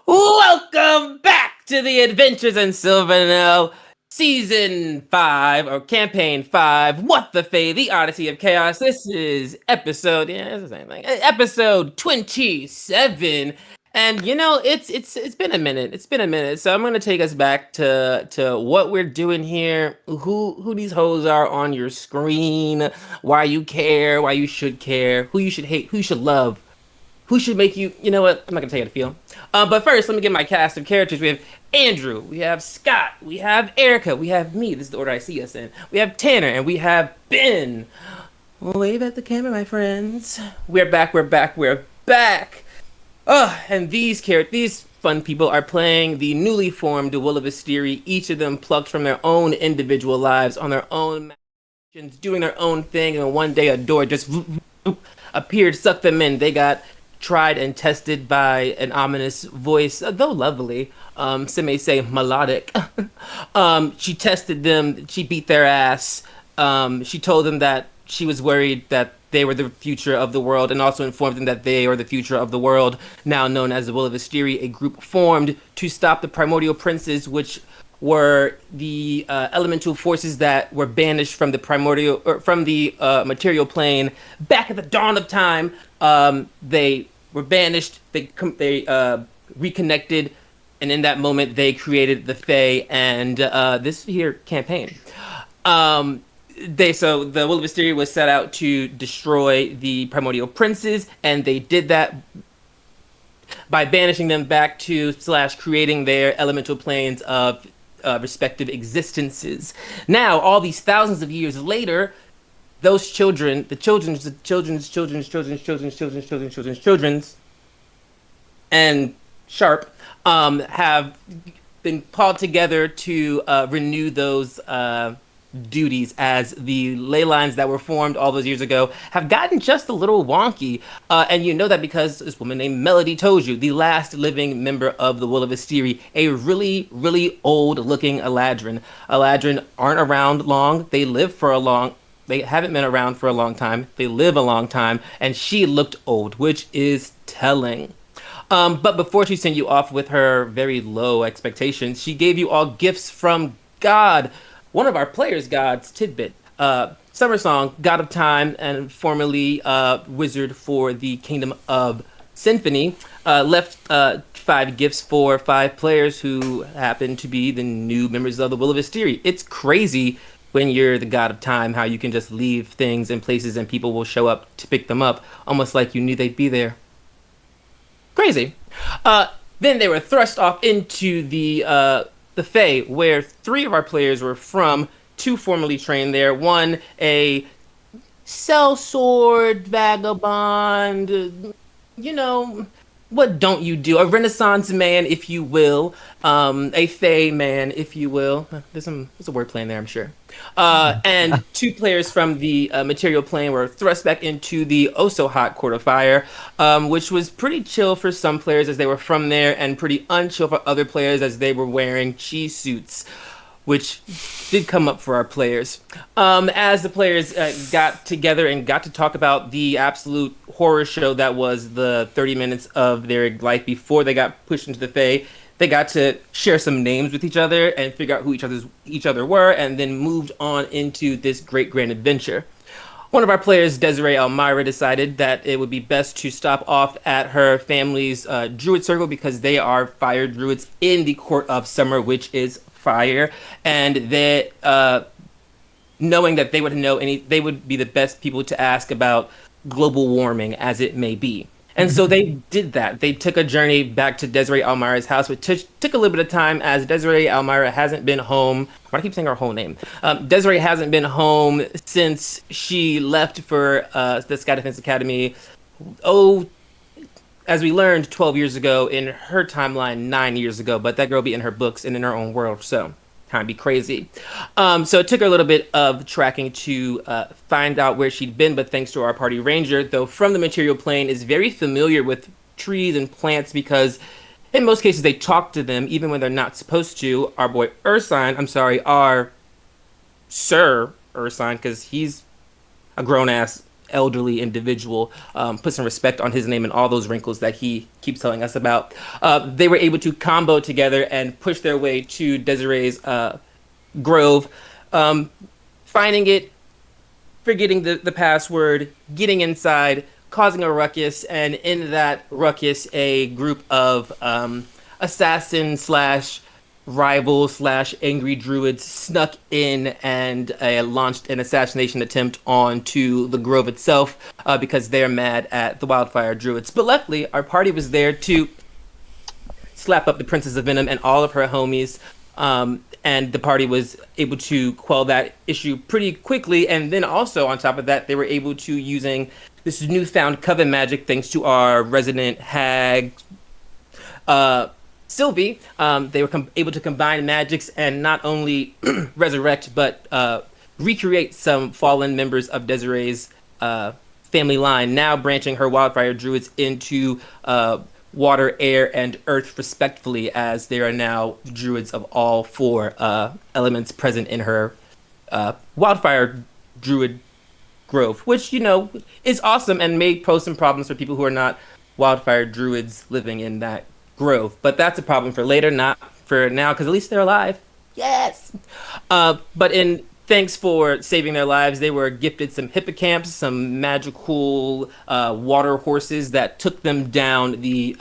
Welcome back to the Adventures in Silvernail, Season 5, or Campaign 5, What the Fae, The Odyssey of Chaos. This is it's the same thing, episode 27. And it's been a minute. It's been a minute. So I'm gonna take us back to what we're doing here, who these hoes are on your screen, why you care, why you should care, who you should hate, who you should love, who should make you. You know what? I'm not gonna tell you how to feel. But first, let me get my cast of characters. We have Andrew, we have Scott, we have Erica, we have me. This is the order I see us in. We have Tanner, and we have Ben. Wave at the camera, my friends. We're back. We're back. We're back. And these fun people are playing the newly formed Will of Asteria. Each of them plucked from their own individual lives on their own missions, doing their own thing. And one day, a door just appeared, sucked them in. They got tried and tested by an ominous voice, though lovely, some may say melodic. She tested them, she beat their ass. She told them that she was worried that they were the future of the world, and also informed them that they are the future of the world, now known as the Will of Asteria, a group formed to stop the primordial princes, which were the elemental forces that were banished from the primordial, or from the material plane back at the dawn of time. They were banished. They reconnected, and in that moment, they created the Fae and this here campaign. So the Will of Asteria was set out to destroy the primordial princes, and they did that by banishing them back to / creating their elemental planes of respective existences. Now, all these thousands of years later, those children, the children's, and Sharp, have been called together to renew those duties, as the ley lines that were formed all those years ago have gotten just a little wonky. And you know that because this woman named Melody told you, the last living member of the Will of Asteria, a really, really old looking Eladrin. Eladrin aren't around long. They haven't been around for a long time. They live a long time. And she looked old, which is telling. But before she sent you off with her very low expectations, she gave you all gifts from God, one of our players' gods, Tidbit. Summer Song, God of Time, and formerly wizard for the Kingdom of Symphony, left 5 gifts for 5 players who happen to be the new members of the Will of Asteria. It's crazy when you're the God of Time how you can just leave things in places and people will show up to pick them up, almost like you knew they'd be there. Crazy. Then they were thrust off into the Fae, where 3 of our players were from, 2 formerly trained there, 1 a sellsword vagabond, what don't you do? A Renaissance man, if you will, a Fae man, if you will. There's a wordplay in there, I'm sure. And 2 players from the material plane were thrust back into the oh-so-hot Court of Fire, which was pretty chill for some players as they were from there, and pretty unchill for other players as they were wearing chi suits, which did come up for our players. As the players got together and got to talk about the absolute horror show that was the 30 minutes of their life before they got pushed into the Fae, they got to share some names with each other and figure out who each other were, and then moved on into this great grand adventure. One of our players, Desiree Elmira, decided that it would be best to stop off at her family's druid circle, because they are fire druids in the Court of Summer, which is fire, and they knowing that they would be the best people to ask about global warming, as it may be. And so they did that. They took a journey back to Desiree Elmira's house, which took a little bit of time, as Desiree Elmira hasn't been home. Why do I keep saying her whole name? Desiree hasn't been home since she left for the Sky Defense Academy. As we learned 12 years ago, in her timeline 9 years ago, but that girl be in her books and in her own world, so kind of be crazy. So it took her a little bit of tracking to find out where she'd been, but thanks to our party ranger, though from the material plane, is very familiar with trees and plants, because in most cases they talk to them even when they're not supposed to. Our boy our Sir Ursine, because he's a grown-ass elderly individual, put some respect on his name and all those wrinkles that he keeps telling us about. They were able to combo together and push their way to Desiree's grove, um, finding it, forgetting the password, getting inside, causing a ruckus, and in that ruckus, a group of assassin slash rival slash angry druids snuck in and launched an assassination attempt onto the grove itself because they're mad at the wildfire druids. But luckily, our party was there to slap up the Princess of Venom and all of her homies. And the party was able to quell that issue pretty quickly. And then also on top of that, they were able to, using this newfound coven magic, thanks to our resident hag, Sylvie, they were able to combine magics and not only resurrect, but recreate some fallen members of Desiree's family line, now branching her wildfire druids into water, air, and earth respectively, as there are now druids of all four elements present in her wildfire druid grove, which, you know, is awesome and may pose some problems for people who are not wildfire druids living in that grove. But that's a problem for later, not for now, because at least they're alive. Yes! But in thanks for saving their lives, they were gifted some hippocamps, some magical water horses that took them down the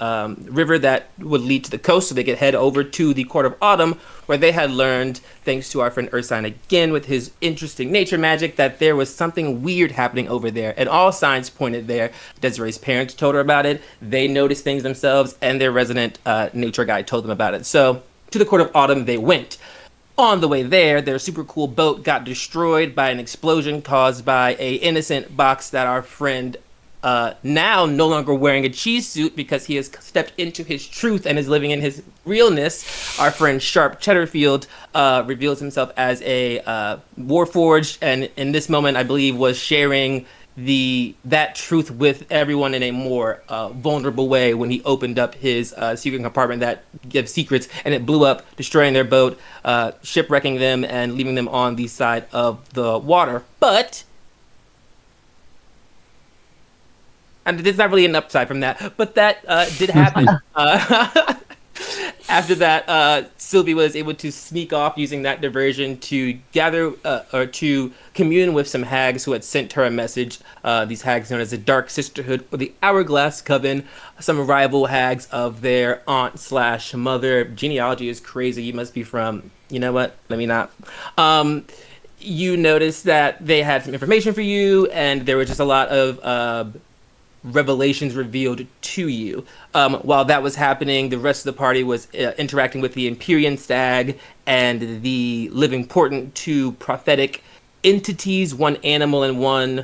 river that would lead to the coast so they could head over to the Court of Autumn, where they had learned, thanks to our friend Ursine again with his interesting nature magic, that there was something weird happening over there. And all signs pointed there. Desiree's parents told her about it. They noticed things themselves, and their resident nature guide told them about it. So to the Court of Autumn they went. On the way there, their super cool boat got destroyed by an explosion caused by a innocent box that our friend, now no longer wearing a cheese suit because he has stepped into his truth and is living in his realness. Our friend Sharp Cheddarfield reveals himself as a Warforged, and in this moment, I believe, was sharing that truth with everyone in a more vulnerable way when he opened up his secret compartment that gives secrets, and it blew up, destroying their boat, shipwrecking them and leaving them on the side of the water. But and there's not really an upside from that, but that did happen. After that, Sylvie was able to sneak off using that diversion to gather or to commune with some hags who had sent her a message. These hags known as the Dark Sisterhood or the Hourglass Coven, some rival hags of their aunt slash mother. Genealogy is crazy. You must be from, you know what? Let me not. You noticed that they had some information for you, and there was just a lot of revelations revealed to you. While that was happening, the rest of the party was interacting with the Empyrean Stag and the Living Portent, two prophetic entities, one animal and one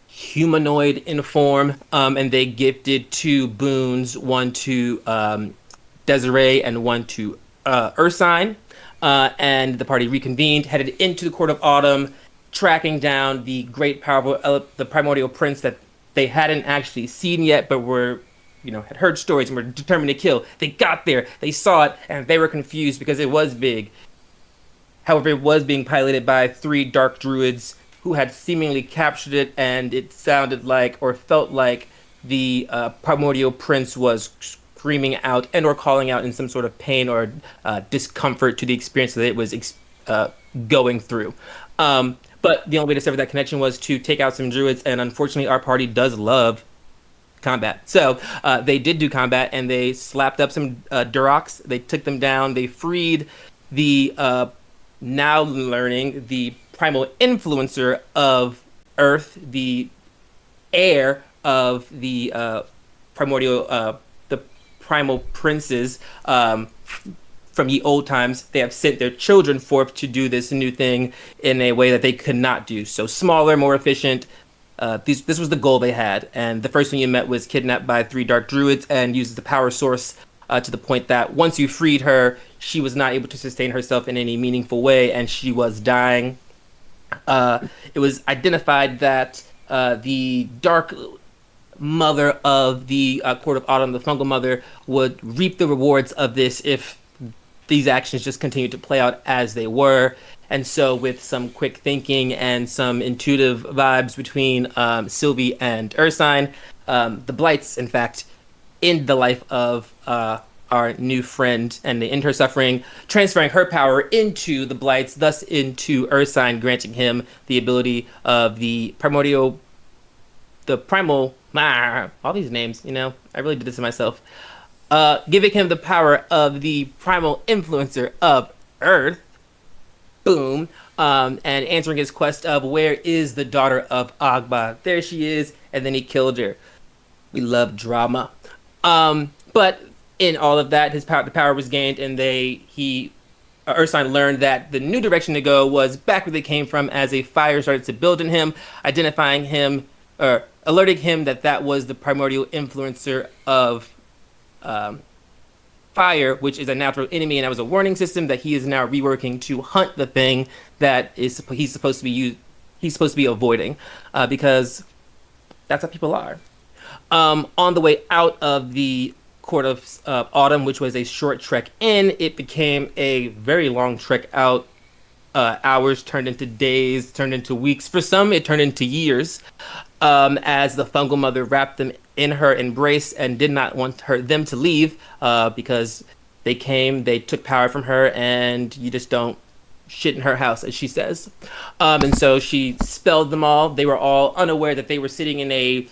humanoid in form, and they gifted two boons, one to Desiree and one to Ursine, and the party reconvened, headed into the Court of Autumn, tracking down the great powerful the primordial prince that they hadn't actually seen yet, but were, had heard stories and were determined to kill. They got there, they saw it, and they were confused because it was big. However, it was being piloted by 3 dark druids who had seemingly captured it, and it sounded like, or felt like, the primordial prince was screaming out and or calling out in some sort of pain or discomfort to the experience that it was going through. But the only way to sever that connection was to take out some druids, and unfortunately our party does love combat. So they did do combat, and they slapped up some Durocs. They took them down. They freed the, now learning, the primal influencer of Earth, the heir of the primordial, the primal princes, from ye old times. They have sent their children forth to do this new thing in a way that they could not do. So smaller, more efficient. This was the goal they had. And the first one you met was kidnapped by 3 dark druids and uses the power source to the point that once you freed her, she was not able to sustain herself in any meaningful way, and she was dying. It was identified that the dark mother of the Court of Autumn, the fungal mother, would reap the rewards of this if these actions just continued to play out as they were. And so, with some quick thinking and some intuitive vibes between Sylvie and Ursine, the Blights, in fact, end the life of our new friend, and they end her suffering, transferring her power into the Blights, thus into Ursine, granting him the ability of the primal, all these names, I really did this to myself. Giving him the power of the primal influencer of Earth, boom, and answering his quest of where is the daughter of Agba? There she is, and then he killed her. We love drama. But in all of that, the power was gained, and Ursine learned that the new direction to go was back where they came from as a fire started to build in him, identifying him, or alerting him that was the primordial influencer of fire, which is a natural enemy, and that was a warning system that he is now reworking to hunt the thing that he's supposed to be avoiding, because that's how people are. On the way out of the Court of Autumn, which was a short trek in, it became a very long trek out. Hours turned into days, turned into weeks. For some, it turned into years, as the fungal mother wrapped them in her embrace and did not want them to leave, because they took power from her, and you just don't shit in her house, as she says. And so she spelled them all. They were all unaware that they were sitting in a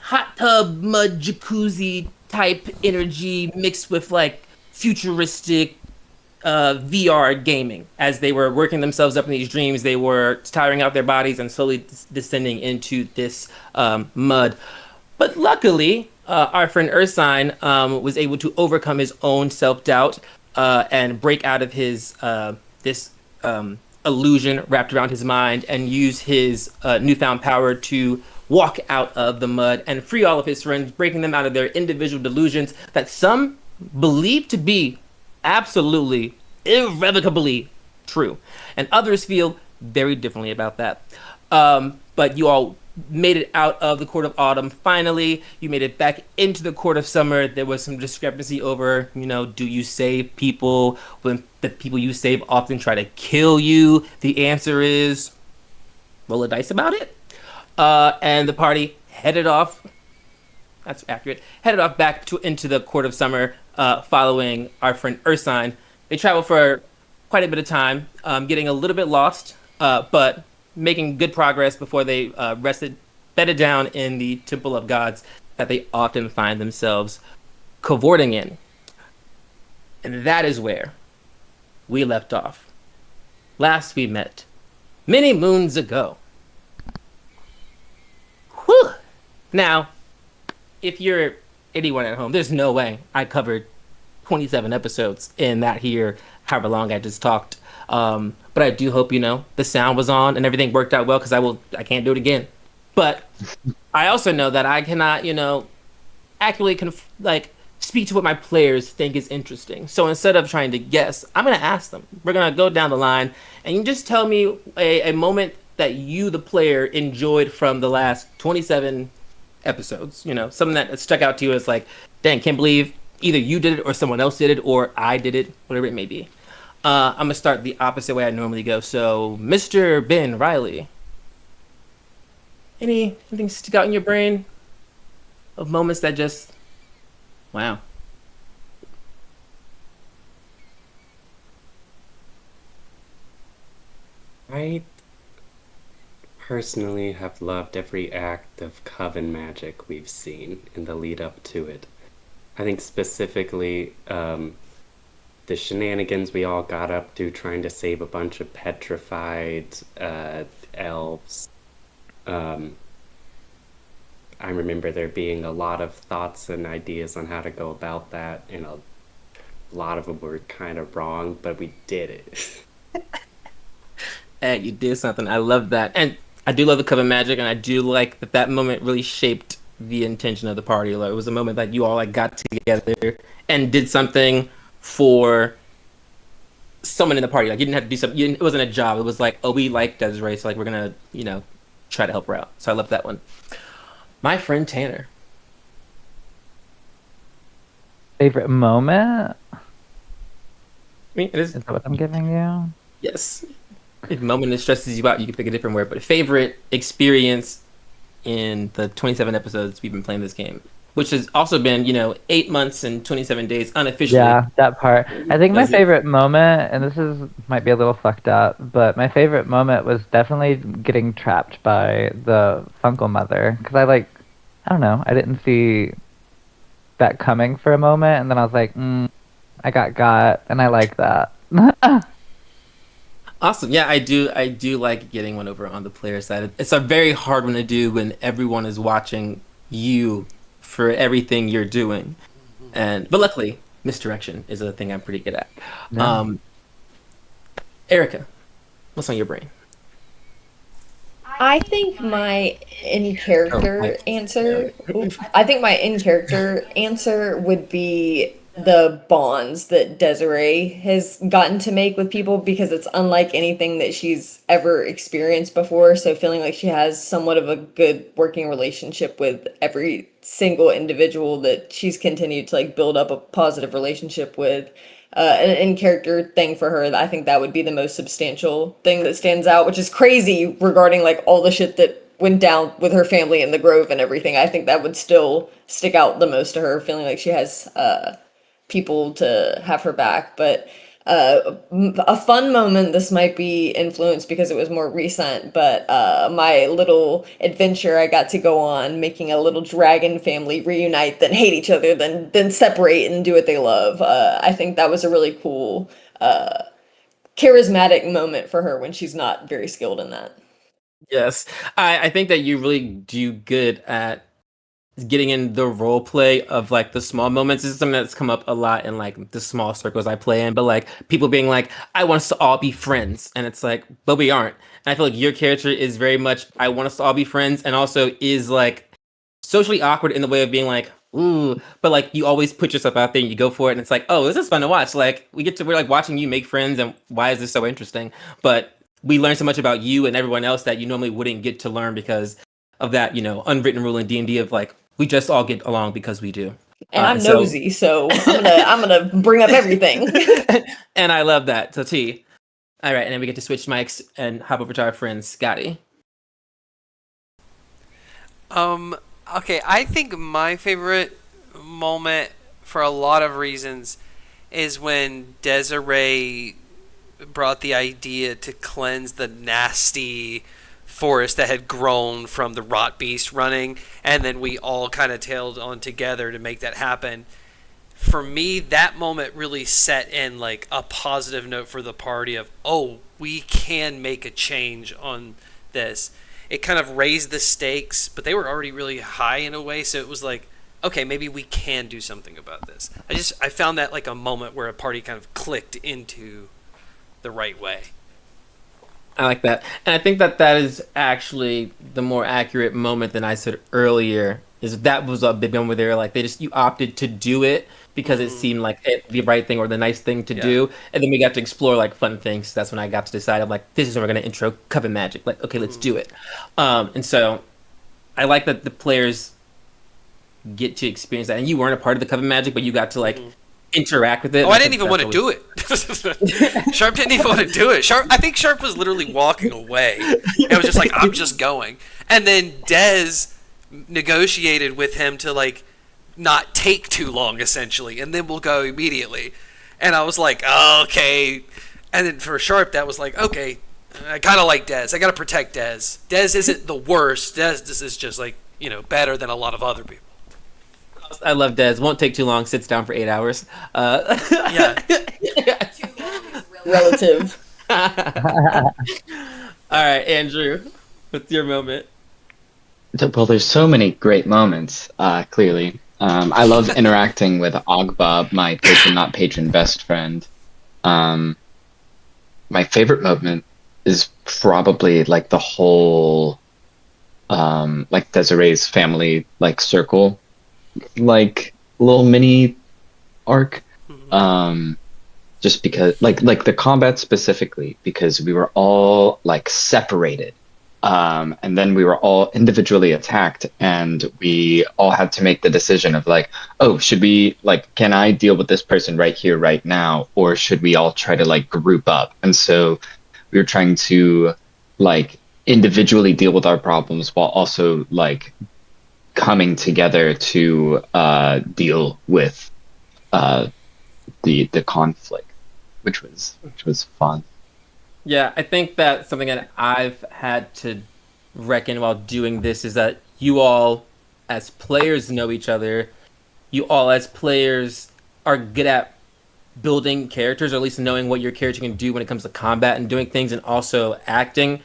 hot tub, mud, jacuzzi type energy mixed with like futuristic VR gaming. As they were working themselves up in these dreams, they were tiring out their bodies and slowly descending into this mud. But luckily, our friend Ursine was able to overcome his own self-doubt and break out of his this illusion wrapped around his mind, and use his newfound power to walk out of the mud and free all of his friends, breaking them out of their individual delusions that some believe to be absolutely, irrevocably true, and others feel very differently about that. But you all made it out of the Court of Autumn. Finally, you made it back into the Court of Summer. There was some discrepancy over, do you save people when the people you save often try to kill you? The answer is roll a dice about it. And the party headed off. That's accurate. Headed off back into the Court of Summer, following our friend Ursine. They traveled for quite a bit of time, getting a little bit lost, but making good progress before they bedded down in the Temple of Gods that they often find themselves cavorting in. And that is where we left off. Last we met, many moons ago. Whew! Now, if you're anyone at home, there's no way I covered 27 episodes in that here, however long I just talked. But I do hope, the sound was on and everything worked out well, because I can't do it again. But I also know that I cannot, accurately speak to what my players think is interesting. So instead of trying to guess, I'm going to ask them. We're going to go down the line, and you just tell me a moment that you, the player, enjoyed from the last 27 episodes. Something that stuck out to you as like, dang, can't believe either you did it or someone else did it or I did it, whatever it may be. I'm going to start the opposite way I normally go. So, Mr. Ben Reily, anything stick out in your brain of moments that just, wow. I personally have loved every act of coven magic we've seen in the lead up to it. I think specifically the shenanigans we all got up to trying to save a bunch of petrified elves. I remember there being a lot of thoughts and ideas on how to go about that, and a lot of them were kind of wrong, but we did it. Hey, you did something. I love that. And I do love the cover magic, and I do like that moment really shaped the intention of the party. Like, it was a moment that you all got together and did something for someone in the party. Like, you didn't have to do something. It wasn't a job. It was like, oh, we like Desiree, so like we're gonna, try to help her out. So I love that one. My friend Tanner. Favorite moment? I mean, Is that what I'm giving you? Yes. If moment that stresses you out, you can pick a different word. But favorite experience in the 27 episodes we've been playing this game, which has also been, 8 months and 27 days unofficially. Yeah, that part. I think my Does it? favorite moment, and this is might be a little fucked up, but my favorite moment was definitely getting trapped by the Funkle mother. Because I don't know, I didn't see that coming for a moment, and then I was like, I got, and I like that. Awesome. Yeah, I do like getting one over on the player side. It's a very hard one to do when everyone is watching you for everything you're doing. But luckily, misdirection is a thing I'm pretty good at. Yeah. Um, Erica, what's on your brain? I think my in Oh, character I, answer. I think my in character answer would be the bonds that Desiree has gotten to make with people because it's unlike anything that she's ever experienced before. So feeling like she has somewhat of a good working relationship with every single individual that she's continued to like build up a positive relationship with. An in character thing for her. I think that would be the most substantial thing that stands out, which is crazy regarding like all the shit that went down with her family in the Grove and everything. I think that would still stick out the most to her, feeling like she has people to have her back. But a fun moment, this might be influenced because it was more recent, but my little adventure I got to go on making a little dragon family reunite, then hate each other, then separate and do what they love. I think that was a really cool charismatic moment for her when she's not very skilled in that. yes, I think that you really do good at getting in the role play of like the small moments. This is something that's come up a lot in like the small circles I play in, but like people being like, I want us to all be friends. And it's like, but we aren't. And I feel like your character is very much, I want us to all be friends, and also is like socially awkward in the way of being like, ooh, but like you always put yourself out there and you go for it. And it's like, oh, this is fun to watch. Like we're like watching you make friends, and why is this so interesting? But we learn so much about you and everyone else that you normally wouldn't get to learn because of that, unwritten rule in D&D of like, we just all get along because we do. And I'm And so, nosy, so I'm gonna bring up everything. and I love that. So T. All right, and then we get to switch mics and hop over to our friend Scotty. Um, okay, I think my favorite moment for a lot of reasons is when Desiree brought the idea to cleanse the nasty forest that had grown from the rot beast running, and then we all kind of tailed on together to make that happen. For me, that moment really set in like a positive note for the party of, oh, we can make a change on this. It kind of raised the stakes, but they were already really high in a way, so it was like, okay, maybe we can do something about this. I found that like a moment where a party kind of clicked into the right way. I like that. And I think that that is actually the more accurate moment than I said earlier. Is that was a big one where they're like, you opted to do it because it seemed like the right thing or the nice thing to do. And then we got to explore like fun things. That's when I got to decide, I'm like, this is where we're going to intro Coven Magic. Like, okay, let's do it. And so I like that the players get to experience that. And you weren't a part of the Coven Magic, but you got to like interact with it. Oh, I didn't even want to do it. Sharp didn't even want to do it. I think Sharp was literally walking away. It was just like, I'm just going. And then Dez negotiated with him to like not take too long, essentially, and then we'll go immediately. And I was like, oh, okay. And then for Sharp, that was like, okay, I kind of like Dez. I got to protect Dez. Dez isn't the worst. Dez is just like, better than a lot of other people. I love Dez. Won't take too long. Sits down for 8 hours. Yeah. Too long is relative. All right, Andrew, what's your moment? Well, there's so many great moments, clearly. I love interacting with Ogbob, my patron, not patron, best friend. My favorite moment is probably like the whole, like Desiree's family, like circle, like little mini arc. Just because, like the combat specifically, because we were all like separated And then we were all individually attacked, and we all had to make the decision of like, oh, should we like, can I deal with this person right here, right now, or should we all try to like group up? And so we were trying to like individually deal with our problems while also like coming together to deal with the conflict, which was fun. Yeah, I think that something that I've had to reckon while doing this is that you all, as players, know each other. You all, as players, are good at building characters, or at least knowing what your character can do when it comes to combat and doing things, and also acting.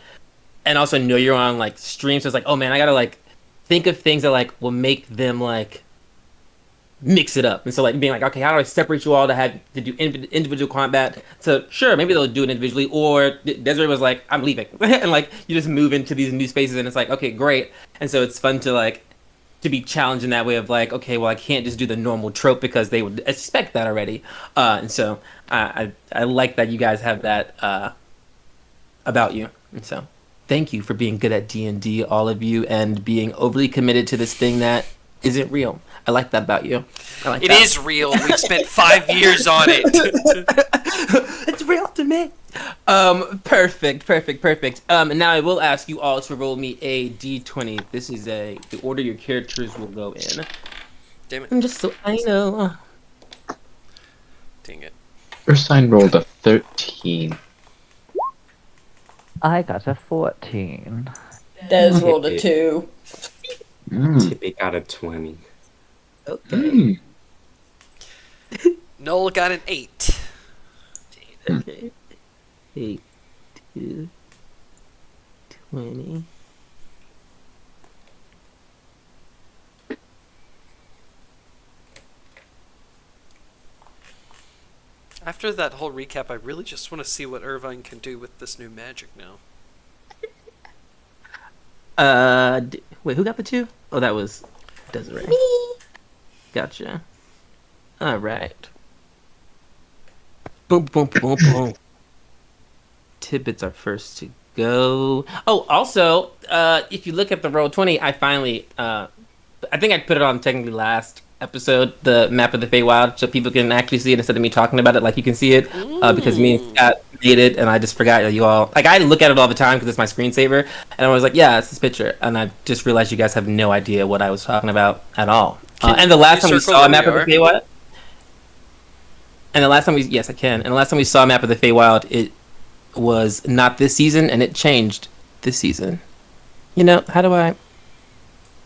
And also know you're on like streams, so it's like, oh man, I gotta like think of things that like will make them like mix it up. And so like being like, okay, how do I separate you all to have to do individual combat? So sure, maybe they'll do it individually, or Desiree was like, I'm leaving. And like you just move into these new spaces, and it's like, okay, great. And so it's fun to like to be challenged in that way of like, okay, well, I can't just do the normal trope because they would expect that already. And so I like that you guys have that about you. And so thank you for being good at D&D, all of you, and being overly committed to this thing that isn't real. I like that about you. It is real. We've spent 5 years on it. It's real to me. Perfect. And now I will ask you all to roll me a d20. This is the order your characters will go in. Damn it. And just so I know. Dang it. Ursine rolled a 13. I got a 14. Des rolled a 2. Tippy got a 20. Okay. Noel got an 8. Okay. 8, 2, 20. After that whole recap, I really just want to see what Irvine can do with this new magic now. Wait, who got the 2? Oh, that was Desiree. Gotcha. All right. Boom. Tidbits are first to go. Oh, also, if you look at the Roll20, I finally, I think I put it on technically last episode, the map of the Feywild, so people can actually see it instead of me talking about it like you can see it, because me and Scott made it, and I just forgot that you all, like, I look at it all the time because it's my screensaver, and I was like, yeah, it's this picture, and I just realized you guys have no idea what I was talking about at all. And the last time we saw a map of the Feywild, yes, I can, and the last time we saw a map of the Feywild, it was not this season, and it changed this season. You know, how do I...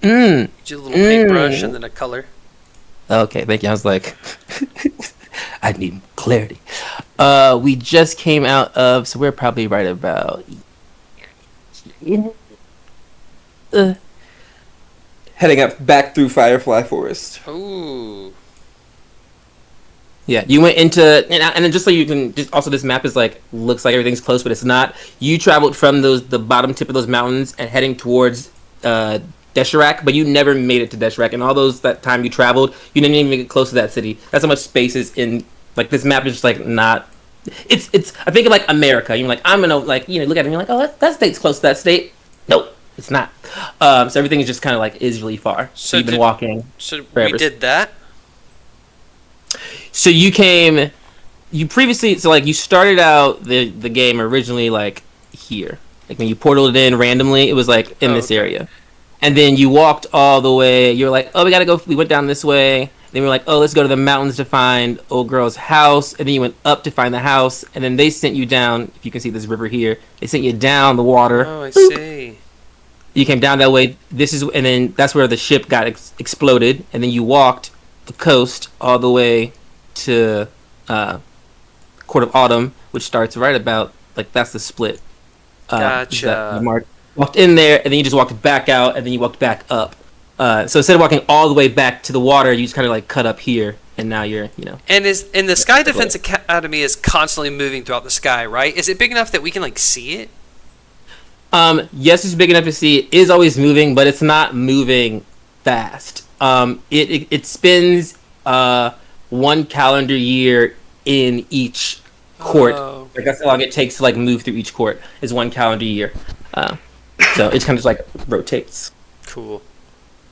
Get a little paintbrush and then a color. Okay, thank you. I was like, I need clarity. We just came out of, so we're probably right about heading up back through Firefly Forest. Ooh. Yeah, you went into, and then just so you can, just also this map is like, looks like everything's close, but it's not. You traveled from the bottom tip of those mountains and heading towards Desherak, but you never made it to Desherak, and all that time you traveled, you didn't even get close to that city. That's how much space is in, like, this map is just like not, it's I think of like America, you're like, I'm gonna, like, you know, look at it and you're like, oh, that state's close to that state. Nope, it's not. So everything is just kind of like is really far. So you've been walking. So forever. We did that. So you previously, so like you started out the game originally like here, like when you portaled it in randomly, it was like in this area. And then you walked all the way. You were like, oh, we gotta go. We went down this way. Then we were like, oh, let's go to the mountains to find old girl's house. And then you went up to find the house. And then they sent you down. If you can see this river here, they sent you down the water. Oh, I see. You came down that way. And then that's where the ship got exploded. And then you walked the coast all the way to Court of Autumn, which starts right about like that's the split. Gotcha. You walked in there, and then you just walked back out, and then you walked back up. So instead of walking all the way back to the water, you just kind of like cut up here, and now you're, you know. And the Sky Defense Academy is constantly moving throughout the sky, right? Is it big enough that we can like see it? Yes, it's big enough to see. It is always moving, but it's not moving fast. It spins 1 calendar year in each court. Oh. Like that's how long it takes to like move through each court is 1 calendar year. So it kind of just like rotates. Cool.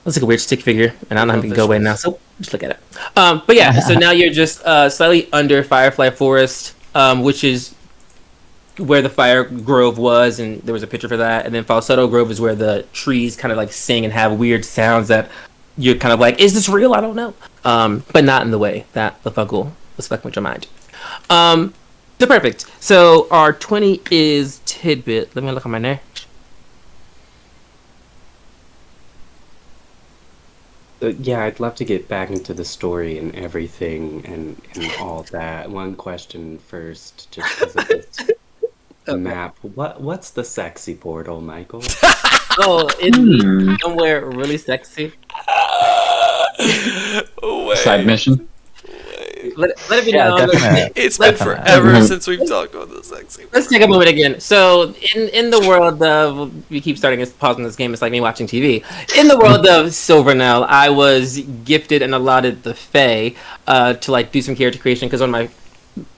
Looks like a weird stick figure, and I don't have to Love go away visuals. now, so just look at it. But yeah, so now you're just slightly under Firefly Forest, which is where the fire grove was, and there was a picture for that. And then Falsetto Grove is where the trees kind of like sing and have weird sounds that you're kind of like, is this real? I don't know. But not in the way that the Fungal was fucking with your mind. So perfect. So our 20 is Tidbit. Let me look on my notes. Yeah, I'd love to get back into the story and everything and all that. One question first, just because of this map. What's the sexy portal, Michael? Oh, it's somewhere really sexy. Side mission. Let it be Yeah, known. definitely. It's been Definitely. forever since we've talked about the sexy. Let's take a moment again. So, in the world of, we keep starting pausing this game. It's like me watching TV. In the world of Silvernell, I was gifted and allotted the Fae to like do some character creation because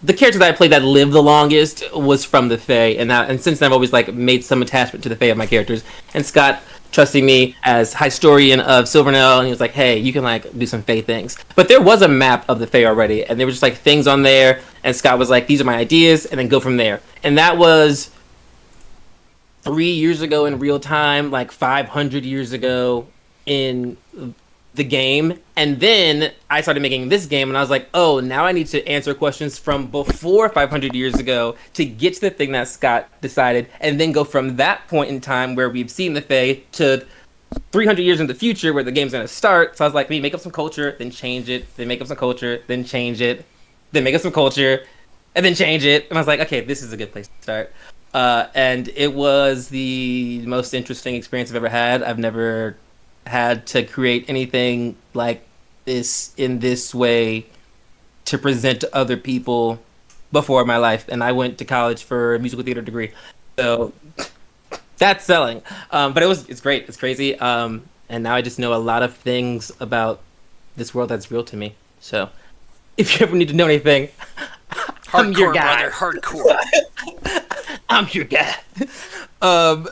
the character that I played that lived the longest was from the Fae, and since then I've always like made some attachment to the Fae of my characters. And Scott, trusting me as historian of Silvernell, and he was like, "Hey, you can like do some Fae things." But there was a map of the Fae already, and there were just like things on there. And Scott was like, "These are my ideas," and then go from there. And that was 3 years ago in real time, like 500 years ago in the game. And then I started making this game, and I was like, oh, now I need to answer questions from before 500 years ago to get to the thing that Scott decided, and then go from that point in time where we've seen the Fae to 300 years in the future where the game's going to start. So I was like, let me make up some culture, then change it, then make up some culture, then change it, then make up some culture, and then change it. And I was like, okay, this is a good place to start. And it was the most interesting experience I've ever had. I've never had to create anything like this in this way to present to other people before my life. And I went to college for a musical theater degree, so that's selling. But it's great, it's crazy. And now I just know a lot of things about this world that's real to me. So if you ever need to know anything, I'm your Hardcore, guy. brother. Hardcore. I'm your guy.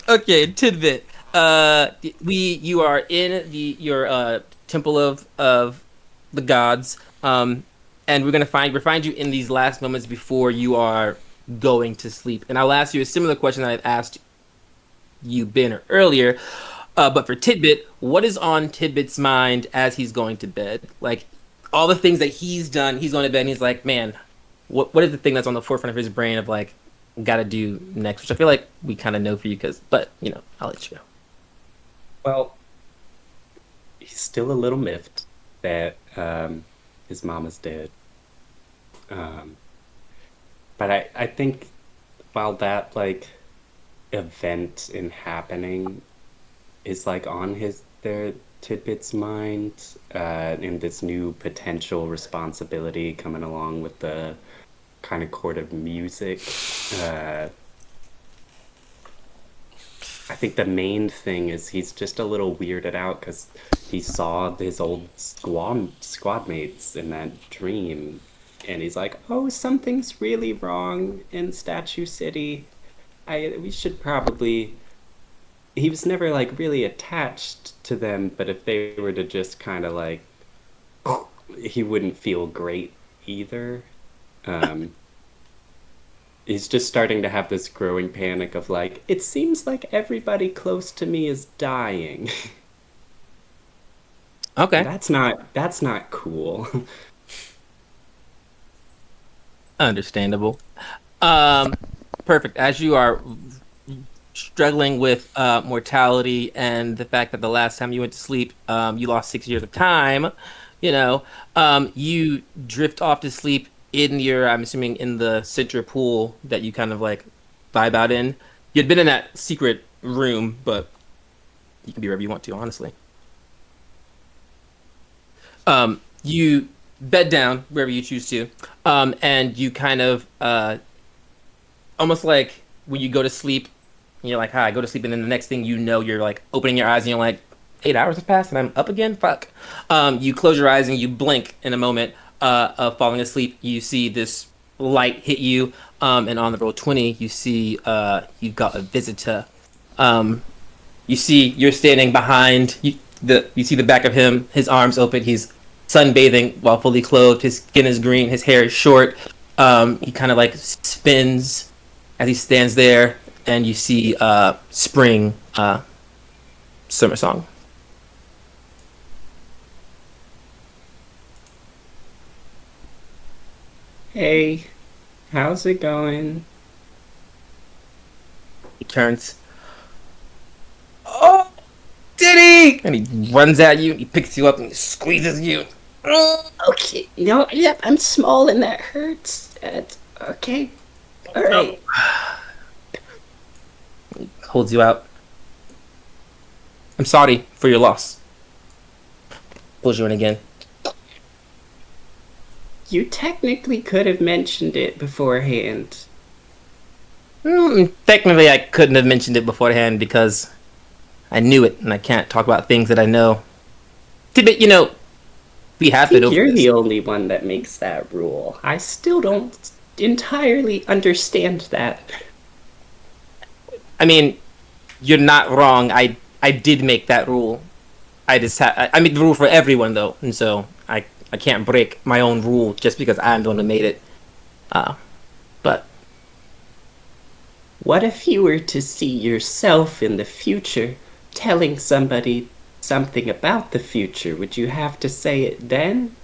Okay, tidbit. You are in your temple of the gods, and we're find you in these last moments before you are going to sleep. And I'll ask you a similar question that I've asked you Ben earlier, but for Tidbit, what is on Tidbit's mind as he's going to bed? Like all the things that he's done, he's going to bed and he's like, man, what is the thing that's on the forefront of his brain of like, gotta do next? Which I feel like we kind of know for you, but I'll let you go. Well, he's still a little miffed that his mama's dead. But I think while that like event in happening is like on their Tidbit's mind, and this new potential responsibility coming along with the kind of court of music. I think the main thing is he's just a little weirded out because he saw his old squad mates in that dream, and he's like, "Oh, something's really wrong in Statue City. We should probably." He was never like really attached to them, but if they were to just kind of like, he wouldn't feel great either. He's just starting to have this growing panic of like, it seems like everybody close to me is dying. Okay. That's not cool. Understandable. Perfect. As you are struggling with mortality and the fact that the last time you went to sleep, you lost 6 years of time, you drift off to sleep in I'm assuming in the center pool that you kind of like vibe out in. You'd been in that secret room, but you can be wherever you want to, honestly. You bed down wherever you choose to, and you kind of almost like when you go to sleep, and you're like, hi, I go to sleep, and then the next thing you know, you're like opening your eyes and you're like, 8 hours have passed and I'm up again? Fuck. You close your eyes and you blink in a moment of falling asleep. You see this light hit you, and on the roll 20, you see you've got a visitor. You see, you're standing behind. You see the back of him. His arms open. He's sunbathing while fully clothed. His skin is green. His hair is short. He kind of like spins as he stands there, and you see spring summer song. Hey, how's it going? He turns. Oh, did he? And he runs at you. And he picks you up and he squeezes you. Okay, yep, I'm small and that hurts. Okay, all right. He holds you out. I'm sorry for your loss. Pulls you in again. You technically could have mentioned it beforehand. Technically, I couldn't have mentioned it beforehand because I knew it, and I can't talk about things that I know. But, we have I think it over you're this. the only one that makes that rule. I still don't entirely understand that. I mean, you're not wrong. I did make that rule. I made the rule for everyone, though, and so I can't break my own rule just because I'm the one who made it. But What if you were to see yourself in the future telling somebody something about the future? Would you have to say it then?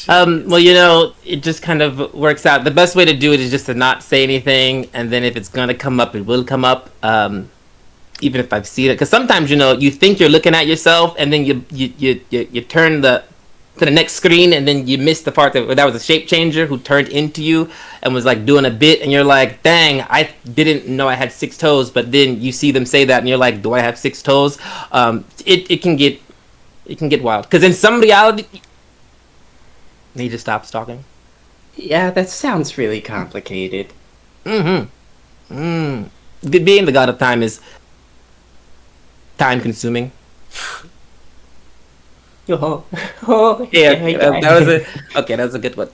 well, it just kind of works out. The best way to do it is just to not say anything, and then if it's gonna come up, it will come up. Even if I've seen it, because sometimes you think you're looking at yourself, and then you turn to the next screen, and then you miss the part that was a shape changer who turned into you and was like doing a bit, and you're like, dang, I didn't know I had 6 toes. But then you see them say that, and you're like, do I have 6 toes? It can get wild, because in some reality, need to stop stalking. Yeah, that sounds really complicated. Being the god of time is time consuming. Yeah, that was a good one.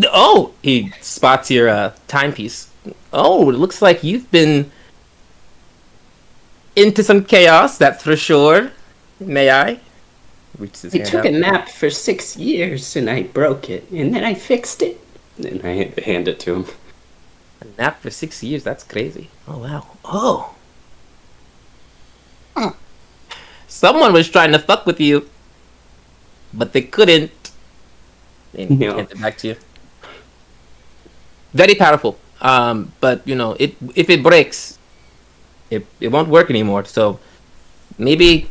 Oh, he spots your timepiece. Oh, it looks like you've been into some chaos, that's for sure. May I? Reaches his I hand took out. a nap for 6 years and I broke it, and then I fixed it. And I hand it to him. A nap for 6 years, that's crazy. Oh, wow. Oh. Someone was trying to fuck with you, but they couldn't. They No. hand it back to you. Very powerful. But if it breaks, it won't work anymore. So maybe,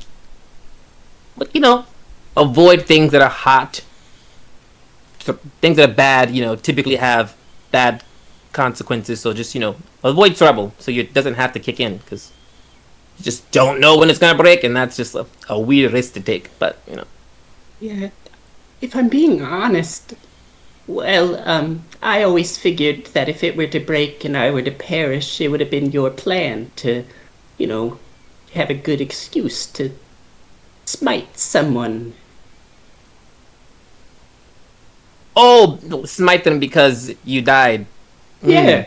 but avoid things that are hot. So things that are bad, typically have bad consequences. So just avoid trouble, so it doesn't have to kick in, because you just don't know when it's gonna break, and that's just a weird risk to take. But Yeah, if I'm being honest, well, I always figured that if it were to break and I were to perish, it would have been your plan to, have a good excuse to smite someone. oh, smite them because you died. Yeah.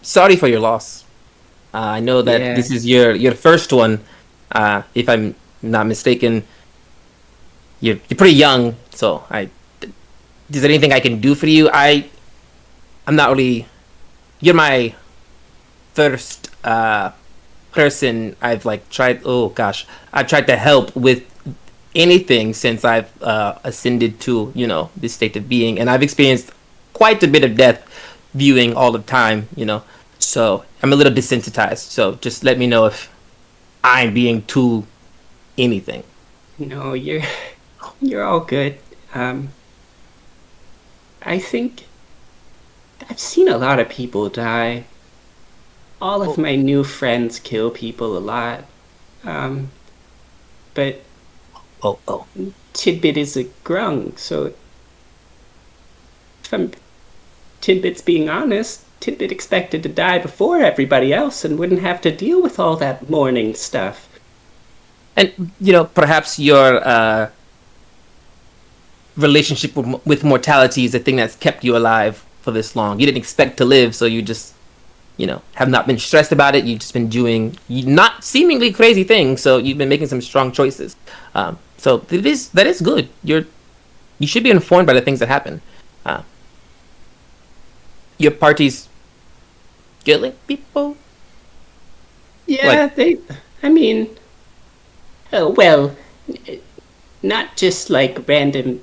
Sorry for your loss. I know that Yeah. this is your first one. If I'm not mistaken, you're pretty young. So is there anything I can do for you? I'm not really. You're my first person I've tried. Oh gosh, I've tried to help with anything since I've ascended to this state of being, and I've experienced quite a bit of death viewing all the time. So I'm a little desensitized. So just let me know if I'm being too anything. No, you're all good. I think I've seen a lot of people die. All of my new friends kill people a lot. But Oh. Tidbit is a grung, so if Tidbit's being honest, Tidbit expected to die before everybody else and wouldn't have to deal with all that mourning stuff. And perhaps your relationship with mortality is the thing that's kept you alive for this long. You didn't expect to live, so you just, have not been stressed about it. You've just been doing not seemingly crazy things, so you've been making some strong choices. So that is good. You should be informed by the things that happen. Your party's killing people. Yeah, I mean, well, not just like random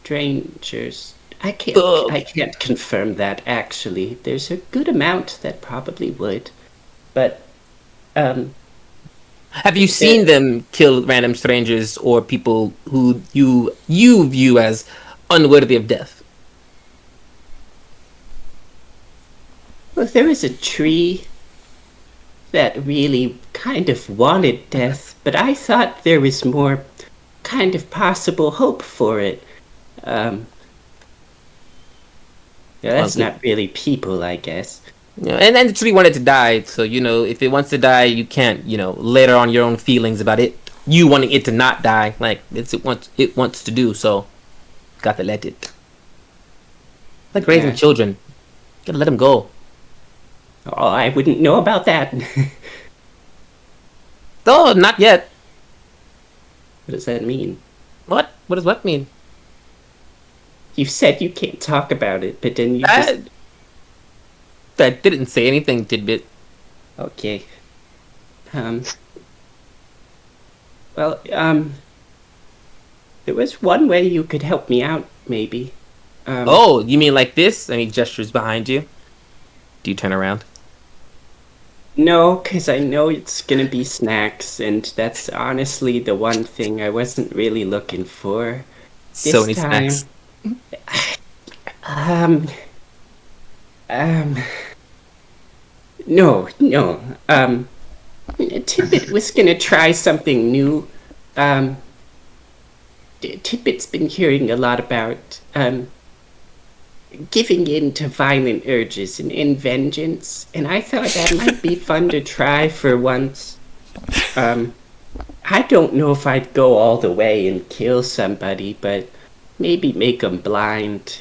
strangers. I can't confirm that actually. There's a good amount that probably would, but Have you seen them kill random strangers or people who you view as unworthy of death? well, there was a tree that really kind of wanted death, but I thought there was more kind of possible hope for it. Yeah, that's not really people, I guess. And the tree wanted to die, so if it wants to die, you can't later on your own feelings about it. You wanting it to not die, like it wants to do, so got to let it. Like raising children, gotta let them go. Oh, I wouldn't know about that. Oh, not yet. What does that mean? What? What does what mean? You said you can't talk about it, but then you That didn't say anything, Tidbit. Okay. Well, there was one way you could help me out, maybe. Oh, you mean like this? And he gestures behind you. Do you turn around? No, because I know it's gonna be snacks, and that's honestly the one thing I wasn't really looking for. So many snacks. No. Tidbit was gonna try something new. Tidbit's been hearing a lot about, giving in to violent urges and vengeance, and I thought that might be fun to try for once. I don't know if I'd go all the way and kill somebody, but maybe make them blind.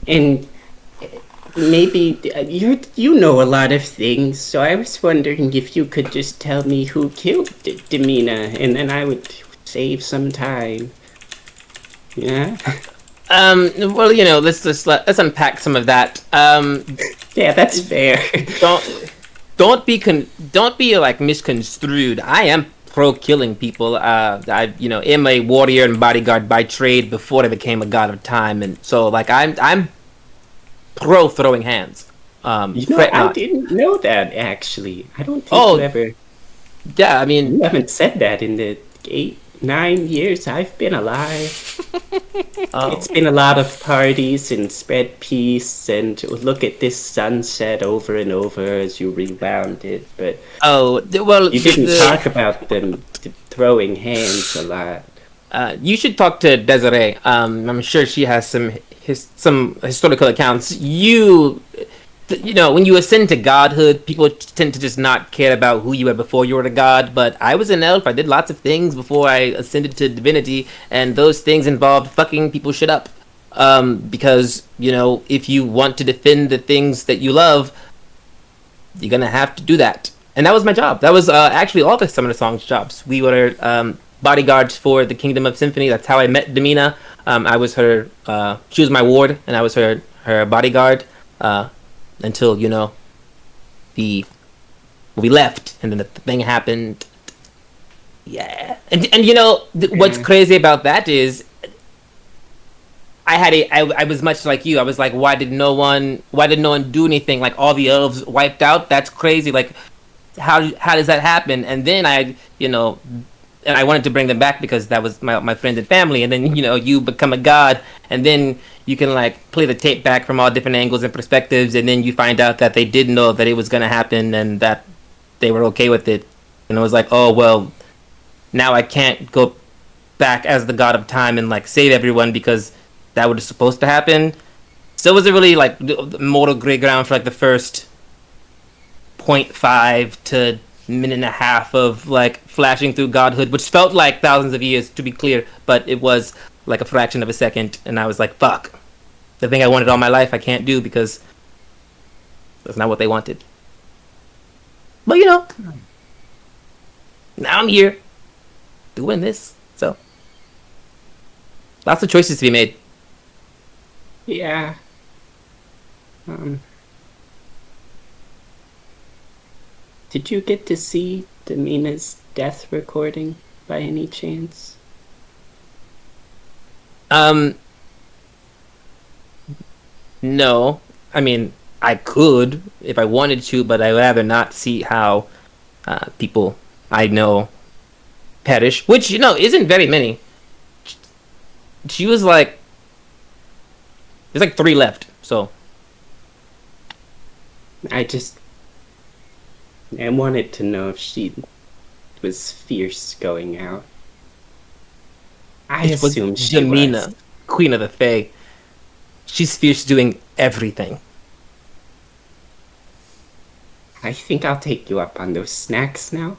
And maybe you know a lot of things, so I was wondering if you could just tell me who killed Demina, and then I would save some time. Yeah. Well, let's unpack some of that. Yeah, that's fair. Don't be like misconstrued. I am pro killing people. I am a warrior and bodyguard by trade before I became a god of time, and so like I'm pro throwing hands. I didn't know that actually. I don't think you ever. Yeah, I mean, you haven't said that in the 8-9 years I've been alive. It's been a lot of parties and spread peace and look at this sunset over and over as you rewound it. But you didn't talk about them throwing hands a lot. You should talk to Desiree. I'm sure she has some historical accounts. When you ascend to godhood, people tend to just not care about who you were before you were a god. But I was an elf. I did lots of things before I ascended to divinity, and those things involved fucking people shit up. Because if you want to defend the things that you love, you're gonna have to do that. And that was my job. That was actually all the Summoner Song's jobs. We were bodyguards for the Kingdom of Symphony. That's how I met Demina. I was her. She was my ward, and I was her bodyguard. Until we left, and then the thing happened. Yeah, and what's crazy about that is I was much like you. I was like, why did no one do anything? Like all the elves wiped out. That's crazy. Like how does that happen? And then and I wanted to bring them back because that was my friends and family. And then you become a god, and then you can like play the tape back from all different angles and perspectives, and then you find out that they did know that it was gonna happen and that they were okay with it. And it was like, oh well, now I can't go back as the god of time and like save everyone because that was supposed to happen. So it was a really like mortal gray ground for like the first 0.5 to minute and a half of like flashing through godhood, which felt like thousands of years, to be clear, but it was like a fraction of a second, and I was like, fuck. The thing I wanted all my life, I can't do because that's not what they wanted. But you know, now I'm here doing this, so lots of choices to be made. Yeah. Did you get to see Damina's death recording by any chance? No. I mean, I could if I wanted to, but I'd rather not see how people I know perish, which, you know, isn't very many. She was like, there's like 3 left, so. I wanted to know if she was fierce going out. I It was assume she Jamina, was. Queen of the Fae. She's fierce doing everything. I think I'll take you up on those snacks now.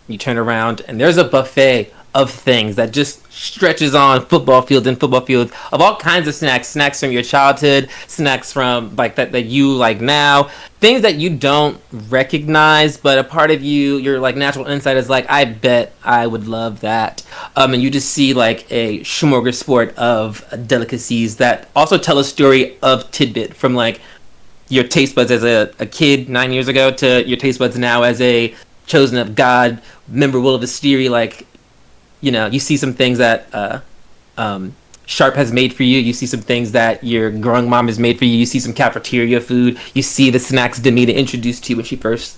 You turn around and there's a buffet of things that just stretches on football fields and football fields of all kinds of snacks from your childhood, snacks from like that you like now, things that you don't recognize, but a part of you, your like natural insight is like, I bet I would love that. And you just see like a smorgasbord of delicacies that also tell a story of tidbit from like your taste buds as a kid 9 years ago to your taste buds now as a chosen of God, member will of Asteri. Like, you know, you see some things that Sharp has made for you. You see some things that your growing mom has made for you. You see some cafeteria food. You see the snacks Demita introduced to you when she first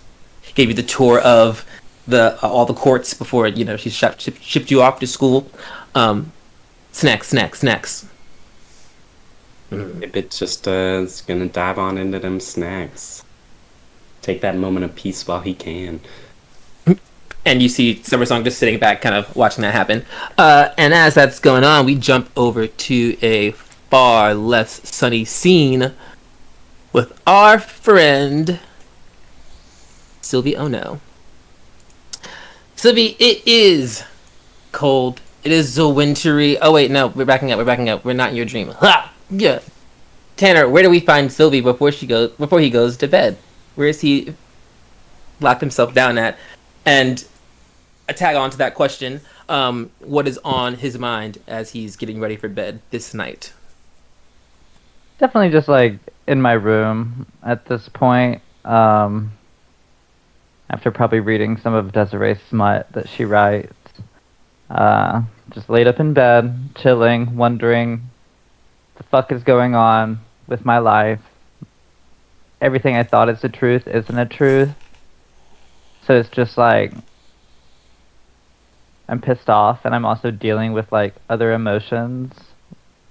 gave you the tour of the all the courts before, you know, she shipped you off to school. Snacks. If it's just is gonna dive on into them snacks. Take that moment of peace while he can. And you see Summer Song just sitting back, kind of watching that happen. And as that's going on, we jump over to a far less sunny scene with our friend Sylvie Ono. Sylvie, it is cold. It is a wintry. Oh wait, no, we're backing up. We're not in your dream. Ha! Yeah. Tanner, where do we find Sylvie before he goes to bed? Where is he locked himself down at? And a tag on to that question, what is on his mind as he's getting ready for bed this night? Definitely just like in my room at this point. After probably reading some of Desiree's smut that she writes. Just laid up in bed, chilling, wondering what the fuck is going on with my life. Everything I thought is the truth isn't a truth. So it's just like I'm pissed off, and I'm also dealing with like other emotions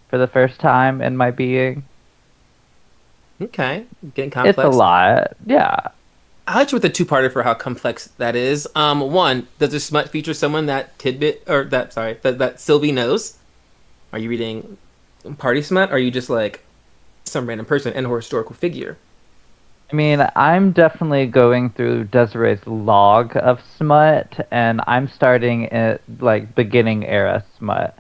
for the first time in my being. Okay, getting complex. It's a lot, yeah. I like you with the two-parter for how complex that is. One, does the smut feature someone that that Sylvie knows? Are you reading party smut? Or are you just like some random person and or historical figure? I mean, I'm definitely going through Desiree's log of smut, and I'm starting at like beginning era smut.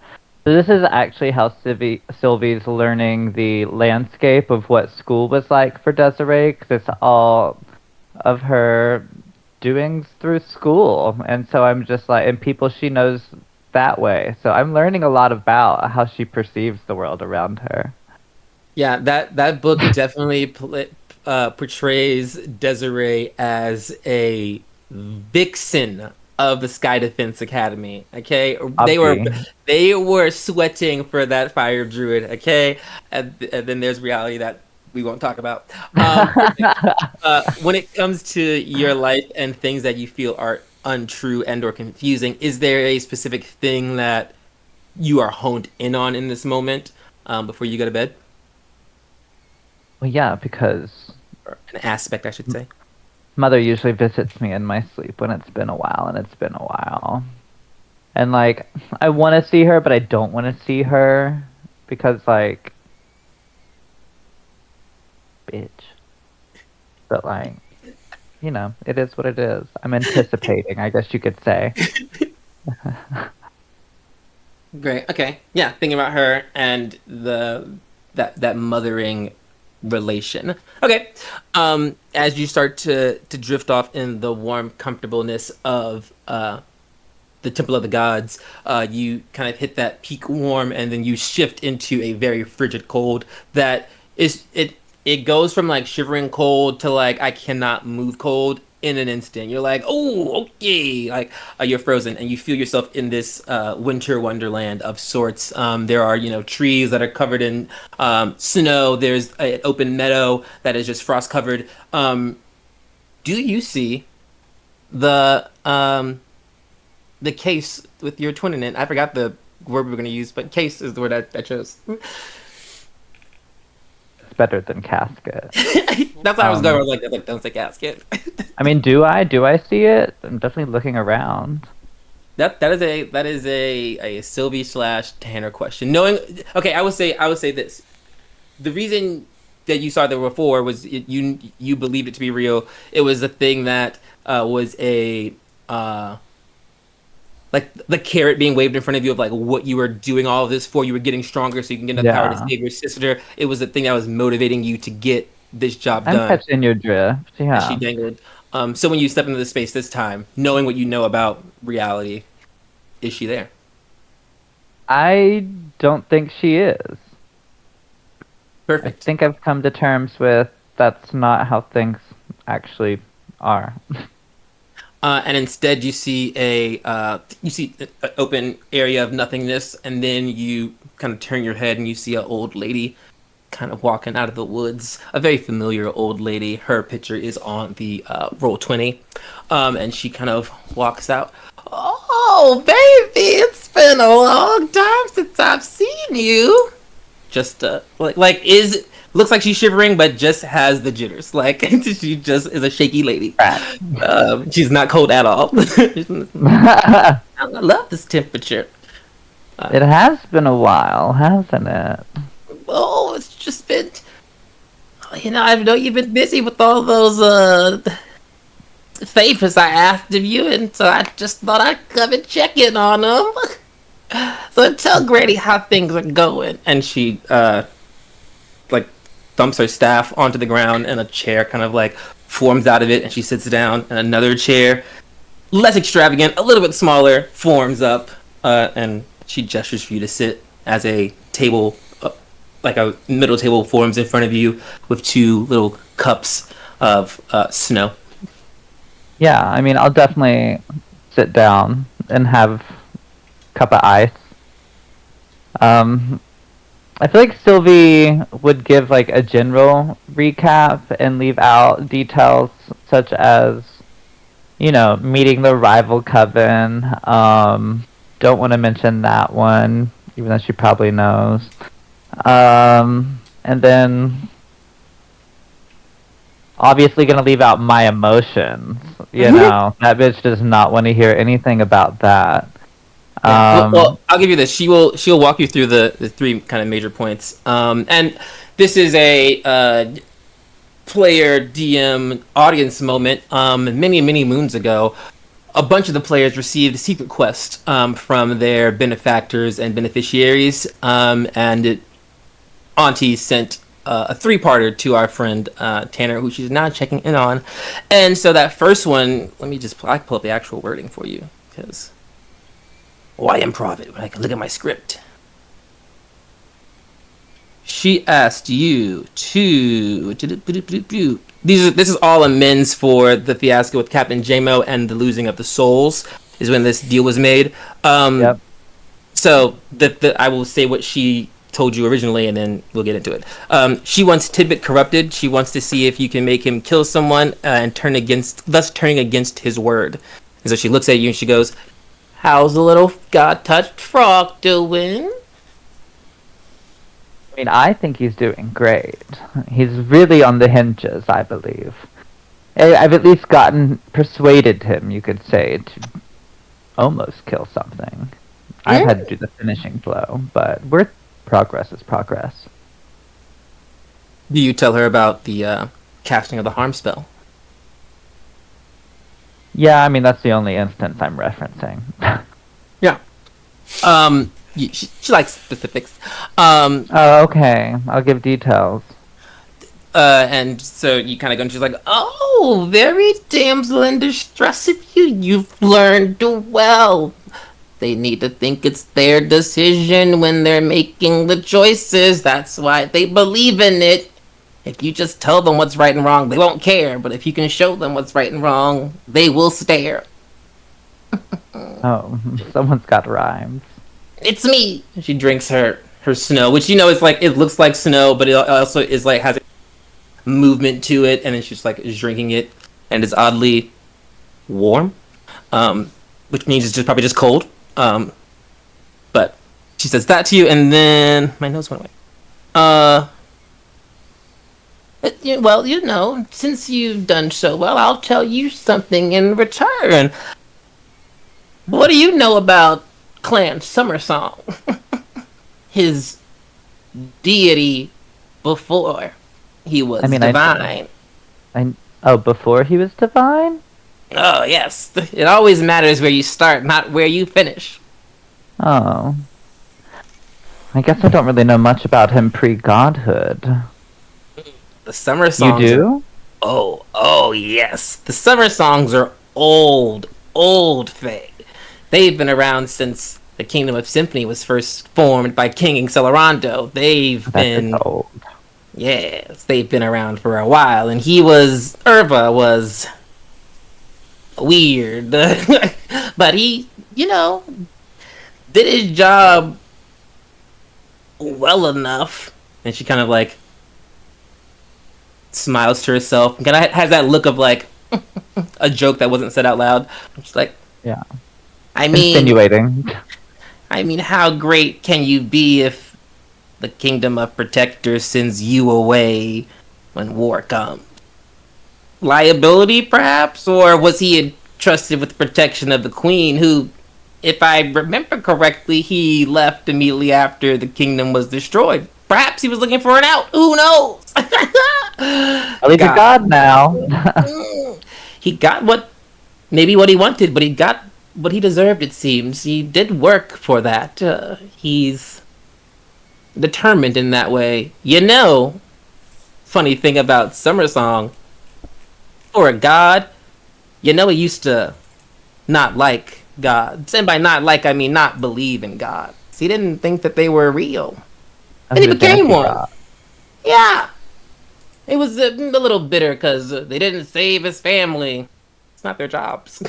So this is actually how Sylvie's learning the landscape of what school was like for Desiree, because it's all of her doings through school, and so I'm just like, and people she knows that way. So I'm learning a lot about how she perceives the world around her. Yeah, that book definitely portrays Desiree as a vixen of the Sky Defense Academy. Okay, they were sweating for that fire druid. Okay, and then there's reality that we won't talk about. When it comes to your life and things that you feel are untrue and or confusing, is there a specific thing that you are honed in on in this moment before you go to bed? Well, yeah, because An aspect, I should say. Mother usually visits me in my sleep when it's been a while, and it's been a while. And, like, I want to see her, but I don't want to see her because, like, bitch. But, like, you know, it is what it is. I'm anticipating, I guess you could say. Great. Okay. Yeah. Thinking about her and that mothering relation. Okay. As you start to drift off in the warm comfortableness of the Temple of the Gods, you kind of hit that peak warm, and then you shift into a very frigid cold. That is it. It goes from like shivering cold to like I cannot move cold in an instant. You're like, oh, okay, like you're frozen, and you feel yourself in this winter wonderland of sorts. There are trees that are covered in snow. There's an open meadow that is just frost covered. Do you see the case with your twin in it? I forgot the word we were going to use, but case is the word I chose. It's better than casket. That's how I was going. I was like, don't say casket. I mean, do I see it? I'm definitely looking around. That is a Sylvie / Tanner question. Knowing, okay, I would say this. The reason that you saw there before was you believed it to be real. It was a thing that was a like the carrot being waved in front of you of like what you were doing all of this for. You were getting stronger so you can get enough power to save your sister. It was the thing that was motivating you to get this job done. I'm catching your drift. Yeah. She dangled. So when you step into the space this time, knowing what you know about reality, is she there? I don't think she is. Perfect. I think I've come to terms with that's not how things actually are. And instead, you see an open area of nothingness, and then you kind of turn your head and you see an old lady kind of walking out of the woods. A very familiar old lady. Her picture is on the Roll20, and she kind of walks out. Oh, baby, it's been a long time since I've seen you. Just looks like she's shivering, but just has the jitters. Like she just is a shaky lady. She's not cold at all. I love this temperature. It has been a while, hasn't it? Oh, it's just been. I know you've been busy with all those favors I asked of you, and so I just thought I'd come and check in on them. So tell Grady how things are going. And she thumps her staff onto the ground, and a chair kind of like forms out of it, and she sits down, and another chair, less extravagant, a little bit smaller, forms up, and she gestures for you to sit as a table, like a middle table forms in front of you with two little cups of snow. Yeah, I mean, I'll definitely sit down and have a cup of ice. I feel like Sylvie would give like a general recap and leave out details such as, meeting the rival coven. Don't want to mention that one, even though she probably knows. And then obviously gonna leave out my emotions. That bitch does not want to hear anything about that. Well, I'll give you this. She'll walk you through the three kind of major points. And this is a player DM audience moment. Many moons ago, a bunch of the players received a secret quest from their benefactors and beneficiaries, and Auntie sent a 3-parter to our friend Tanner, who she's now checking in on. And so that first one, I can pull up the actual wording for you because. Why improv it when I can look at my script? She asked you to. This is all amends for the fiasco with Captain JMO and the losing of the souls. Is when this deal was made. Yep. So I will say what she told you originally, and then we'll get into it. She wants Tidbit corrupted. She wants to see if you can make him kill someone and thus turning against his word. And so she looks at you and she goes, "How's the little God-touched frog doing?" I mean, I think he's doing great. He's really on the hinges, I believe. I've at least persuaded him, you could say, to almost kill something. I've had to do the finishing blow, but progress is progress. Do you tell her about the casting of the harm spell? Yeah, I mean that's the only instance I'm referencing. Yeah. She likes specifics. Oh, okay. I'll give details. And so you kind of go, and she's like, "Oh, very damsel in distress of you. You've learned well. They need to think it's their decision when they're making the choices. That's why they believe in it. If you just tell them what's right and wrong, they won't care. But if you can show them what's right and wrong, they will stare. Oh, someone's got rhymes. It's me." She drinks her snow, which is like it looks like snow, but it also is like has movement to it, and then she's like drinking it, and it's oddly warm, which means it's just probably just cold. But she says that to you, and then my nose went away. Well, since you've done so well, I'll tell you something in return. What do you know about Clan Summersong? His deity before he was I mean, divine. Oh, before he was divine? Oh, yes. It always matters where you start, not where you finish. Oh. I guess I don't really know much about him pre-godhood. The summer songs. You do? Oh, yes. The summer songs are old thing. They've been around since the Kingdom of Symphony was first formed by King Celerando. That's old. Yes, they've been around for a while, and Irva was weird. But he, did his job well enough. And she kind of like smiles to herself and kind of has that look of like a joke that wasn't said out loud. She's like, Yeah. Insinuating. I mean, how great can you be if the Kingdom of Protectors sends you away when war comes? Liability, perhaps? Or was he entrusted with the protection of the Queen, who, if I remember correctly, he left immediately after the kingdom was destroyed? Perhaps he was looking for an out. Who knows? I believe in God now. He got what he wanted, but he got what he deserved, it seems. He did work for that. He's determined in that way. Funny thing about Summer Song, for a god, he used to not like gods. And by not like, I mean not believe in gods. He didn't think that they were real. And he became one. God. Yeah. It was a little bitter because they didn't save his family. It's not their jobs.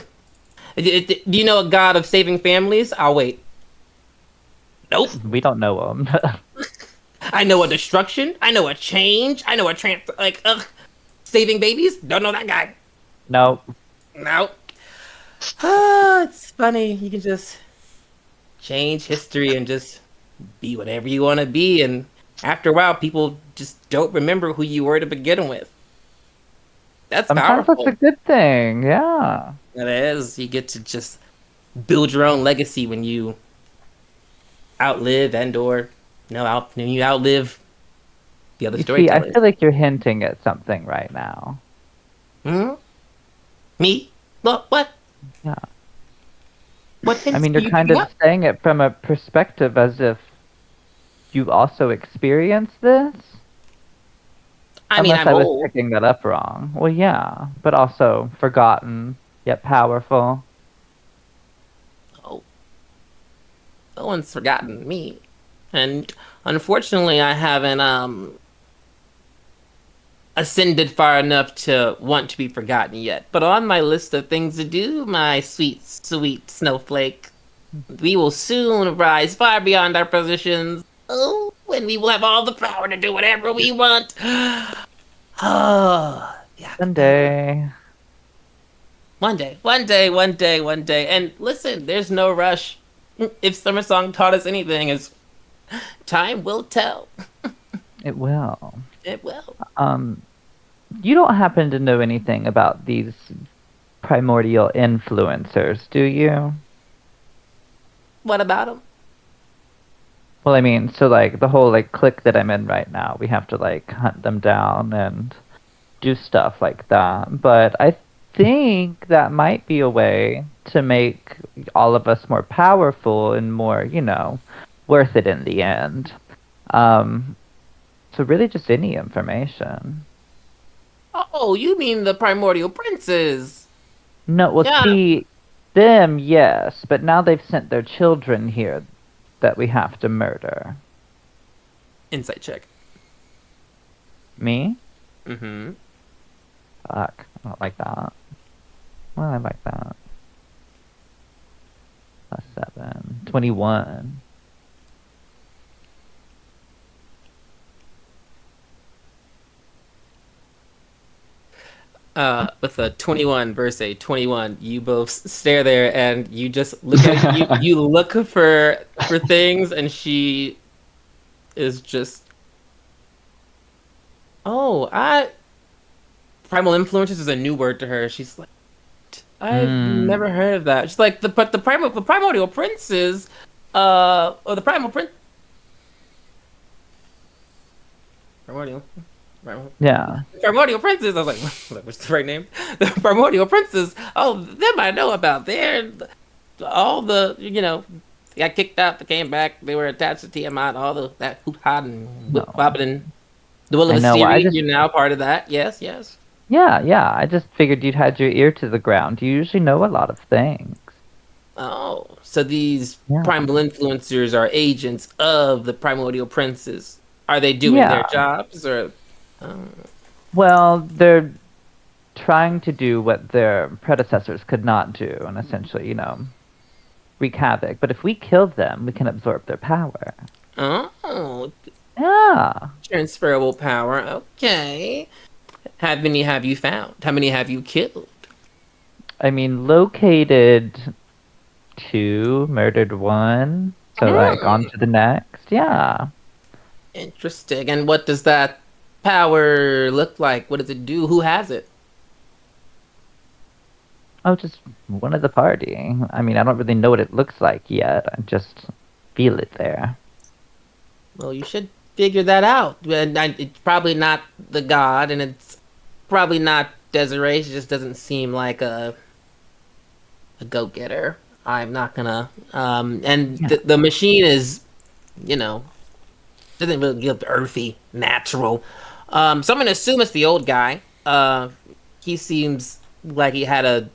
Do you know a god of saving families? I'll wait. Nope. We don't know him. I know a destruction. I know a change. I know a saving babies. Don't know that guy. Nope. It's funny. You can just change history and just be whatever you want to be, and after a while, people just don't remember who you were to begin with. That's Sometimes powerful. That's a good thing. Yeah. It is. You get to just build your own legacy when you outlive when you outlive the other storytellers. I feel like you're hinting at something right now. Me? What? Yeah. What? I mean, you're kind of saying it from a perspective as if you also experienced this. Unless I was picking that up wrong. Well, yeah, but also forgotten yet powerful. Oh, no one's forgotten me, and unfortunately, I haven't ascended far enough to want to be forgotten yet. But on my list of things to do, my sweet snowflake, we will soon rise far beyond our positions. Oh, and we will have all the power to do whatever we want. Oh, yeah. One day. And listen, there's no rush. If Summer Song taught us anything, is time will tell. It will. It will. You don't happen to know anything about these primordial influencers, do you? What about them? Well, I mean, so, like, the whole, like, clique that I'm in right now, we have to, like, hunt them down and do stuff like that. But I think that might be a way to make all of us more powerful and more, worth it in the end. Um, so really just any information. Oh, you mean the primordial princes? No, well, Yeah. see, them, yes, but now they've sent their children here that we have to murder. Insight check. Me? Mm-hmm. Fuck, I don't like that. Well, I like that. +7. 21. With a 21 versus a 21, you both stare there and you just look at you look for things, and she is just, oh, I primal influences is a new word to her. She's like, I've never heard of that. She's like, the primordial princes, or the primordial. Yeah. Primordial Princes. I was like, what's the right name? The Primordial Princes. Oh, them I know about. They're all the, they got kicked out, they came back, they were attached to Tiamat, all that hoop hot and whip No. bopping and the will I of know, I Asteri. just- You're now part of that. Yes, yes. Yeah, I just figured you'd had your ear to the ground. You usually know a lot of things. Oh, so these Yeah. primal influencers are agents of the Primordial Princes. Are they doing their Yeah. jobs, or? Well, they're trying to do what their predecessors could not do, and essentially, wreak havoc. But if we kill them, we can absorb their power. Oh, Yeah. transferable power. Okay. How many have you found? How many have you killed? I mean, located 2, murdered 1. So, on to the next. Yeah. Interesting. And what does that power look like? What does it do? Who has it? Oh, just one of the party. I mean, I don't really know what it looks like yet. I just feel it there. Well, you should figure that out. And it's probably not the god, and it's probably not Desiree. She just doesn't seem like a go-getter. I'm not gonna. And the machine is, doesn't really look earthy, natural. So I'm gonna assume it's the old guy. He seems like he had a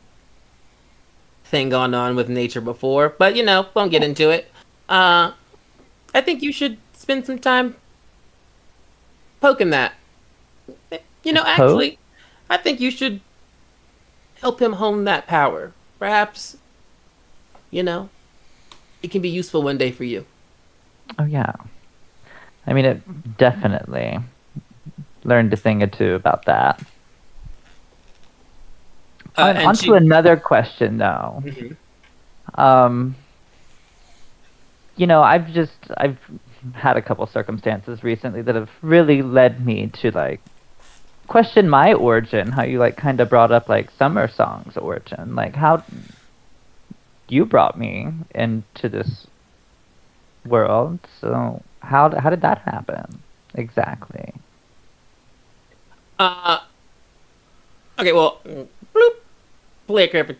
thing going on with nature before, but won't get into it. I think you should spend some time poking that. Actually, I think you should help him hone that power. Perhaps, it can be useful one day for you. Oh, yeah. I mean, it definitely learned a thing or two about that. On to another question, though. Mhm. I've had a couple circumstances recently that have really led me to question my origin. How you kind of brought up Summer Song's origin, how you brought me into this world. So how did that happen exactly? Okay, well, bloop, player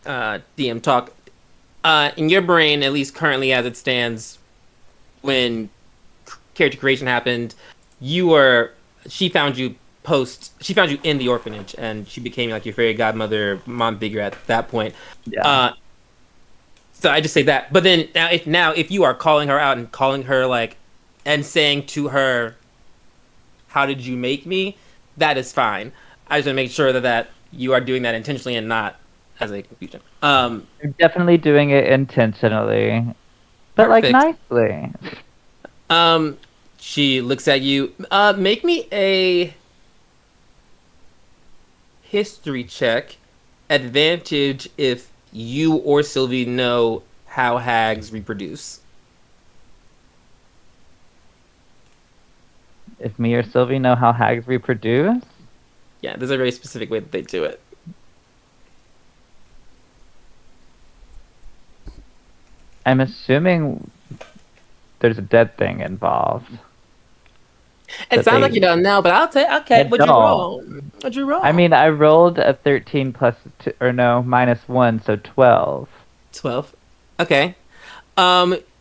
DM talk. In your brain, at least currently as it stands, when character creation happened, she found you in the orphanage, and she became like your fairy godmother, mom figure at that point. Yeah. So I just say that. But then if you are calling her out and calling her and saying to her, "How did you make me?" That is fine. I just want to make sure that you are doing that intentionally and not as a confusion. You're definitely doing it intentionally, but Perfect. nicely. She looks at you. Make me a history check. Advantage if you or Sylvie know how hags reproduce. If me or Sylvie know how hags reproduce? Yeah, there's a very specific way that they do it. I'm assuming there's a dead thing involved. It sounds like you don't know, but I'll tell. Okay, I what'd you roll? don't. What'd you roll? I mean, I rolled a 13 plus two, or no, -1, so 12. 12. Okay.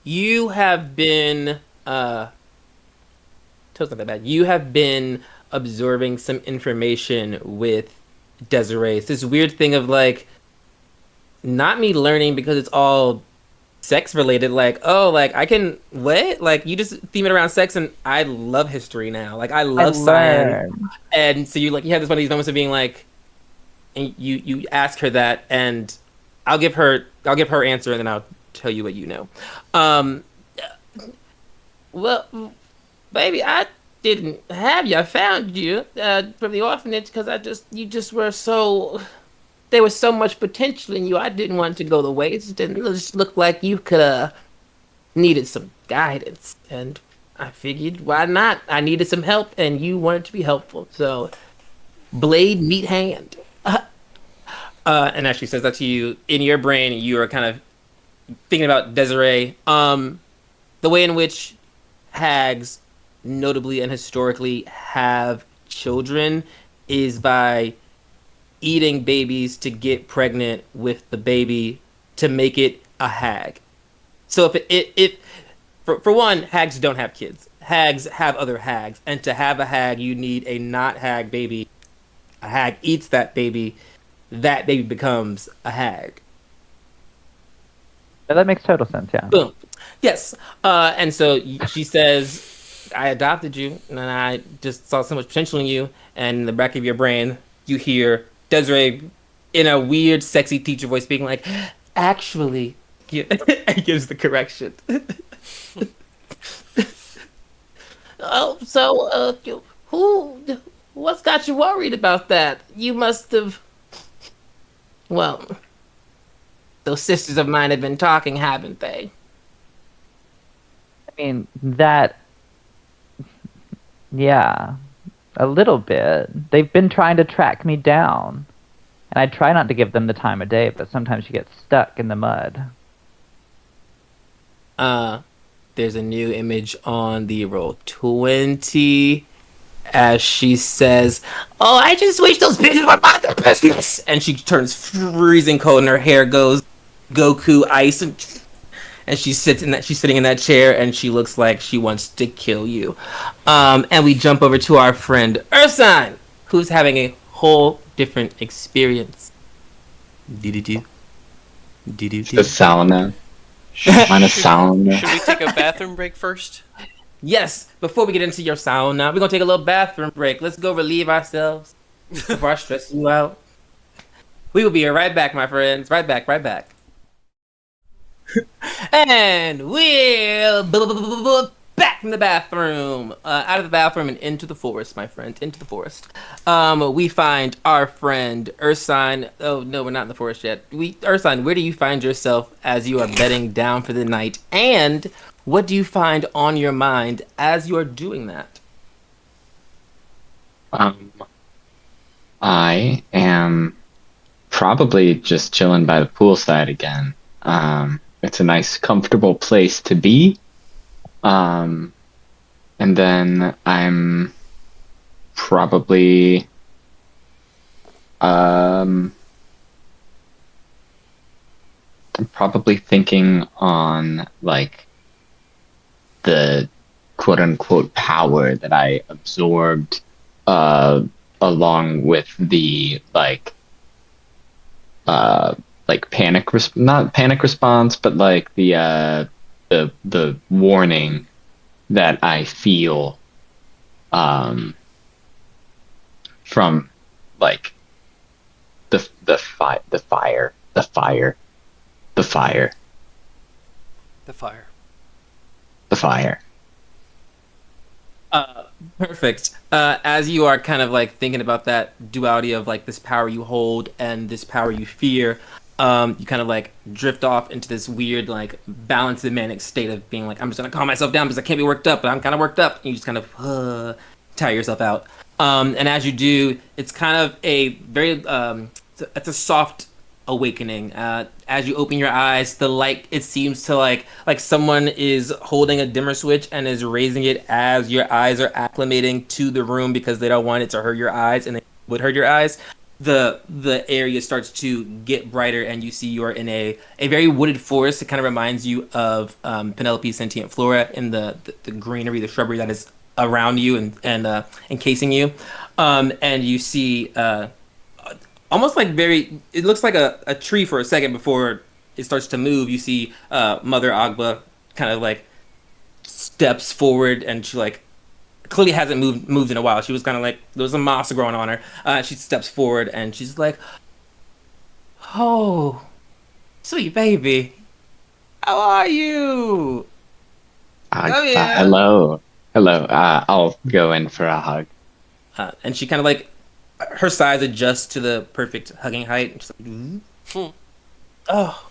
You have been Toad's not that bad. You have been absorbing some information with Desiree. It's this weird thing of like not me learning because it's all sex related. Like, oh, like I can what? Like you just theme it around sex, and I love history now. Like I I love science, learned. and so you have this one of these moments of being like, and you ask her that, and I'll give her answer, and then I'll tell you what you know. Um, well, baby, I didn't have you. I found you from the orphanage because you just were so. There was so much potential in you. I didn't want to go to waste, and it just looked like you could needed some guidance, and I figured why not? I needed some help, and you wanted to be helpful, so blade meet hand. And as she says that to you, in your brain, you are kind of thinking about Desiree. The way in which hags, notably and historically, have children is by eating babies to get pregnant with the baby to make it a hag. So for one, hags don't have kids. Hags have other hags, and to have a hag, you need a not hag baby. A hag eats that baby. That baby becomes a hag. Yeah, that makes total sense, yeah. Boom. Yes. And so she says, I adopted you, and I just saw so much potential in you. And in the back of your brain, you hear Desiree in a weird, sexy teacher voice being like, actually, and gives the correction. Oh, so, what's got you worried about that? You must have, well, those sisters of mine have been talking, haven't they? I mean, yeah, a little bit. They've been trying to track me down. And I try not to give them the time of day, but sometimes you get stuck in the mud. There's a new image on the roll 20 as she says, oh, I just wish those bitches were about their business. And she turns freezing cold and her hair goes Goku ice, and she's sitting in that chair, and she looks like she wants to kill you. And we jump over to our friend Ursine, who's having a whole different experience. Do-do-do. Do-do-do. The sauna. Minus sauna. Should we take a bathroom break first? Yes, before we get into your sauna, we're gonna take a little bathroom break. Let's go relieve ourselves before I stress you out. We will be right back, my friends. Right back. And we'll back in the bathroom. Out of the bathroom and into the forest, my friend. Into the forest. We find our friend Ursine. Oh no, we're not in the forest yet. Ursine, where do you find yourself as you are bedding down for the night? And what do you find on your mind as you are doing that? I am probably just chilling by the poolside again. It's a nice, comfortable place to be. And then I'm probably thinking on like the quote unquote power that I absorbed along with the not panic response, but like the warning that I feel from like the fire. Perfect. As you are kind of like thinking about that duality of like this power you hold and this power you fear, you kind of like drift off into this weird like balanced and manic state of being like, I'm just gonna calm myself down because I can't be worked up, but I'm kind of worked up. And you just kind of tire yourself out. And as you do, it's kind of a very it's a soft awakening. As you open your eyes, the light, it seems to like someone is holding a dimmer switch and is raising it as your eyes are acclimating to the room because they don't want it to hurt your eyes, and it would hurt your eyes. The area starts to get brighter, and you see you are in a very wooded forest. It kind of reminds you of Penelope's sentient flora in the greenery, the shrubbery that is around you and encasing you. And you see almost like it looks like a tree for a second before it starts to move. You see Mother Agba kind of like steps forward, and she like clearly hasn't moved in a while. She was kind of like there was some moss growing on her. She steps forward and she's like, "Oh, sweet baby, how are you?" Oh yeah. Hello. Hello. I'll go in for a hug. And she kind of like her size adjusts to the perfect hugging height. And she's like, "Oh,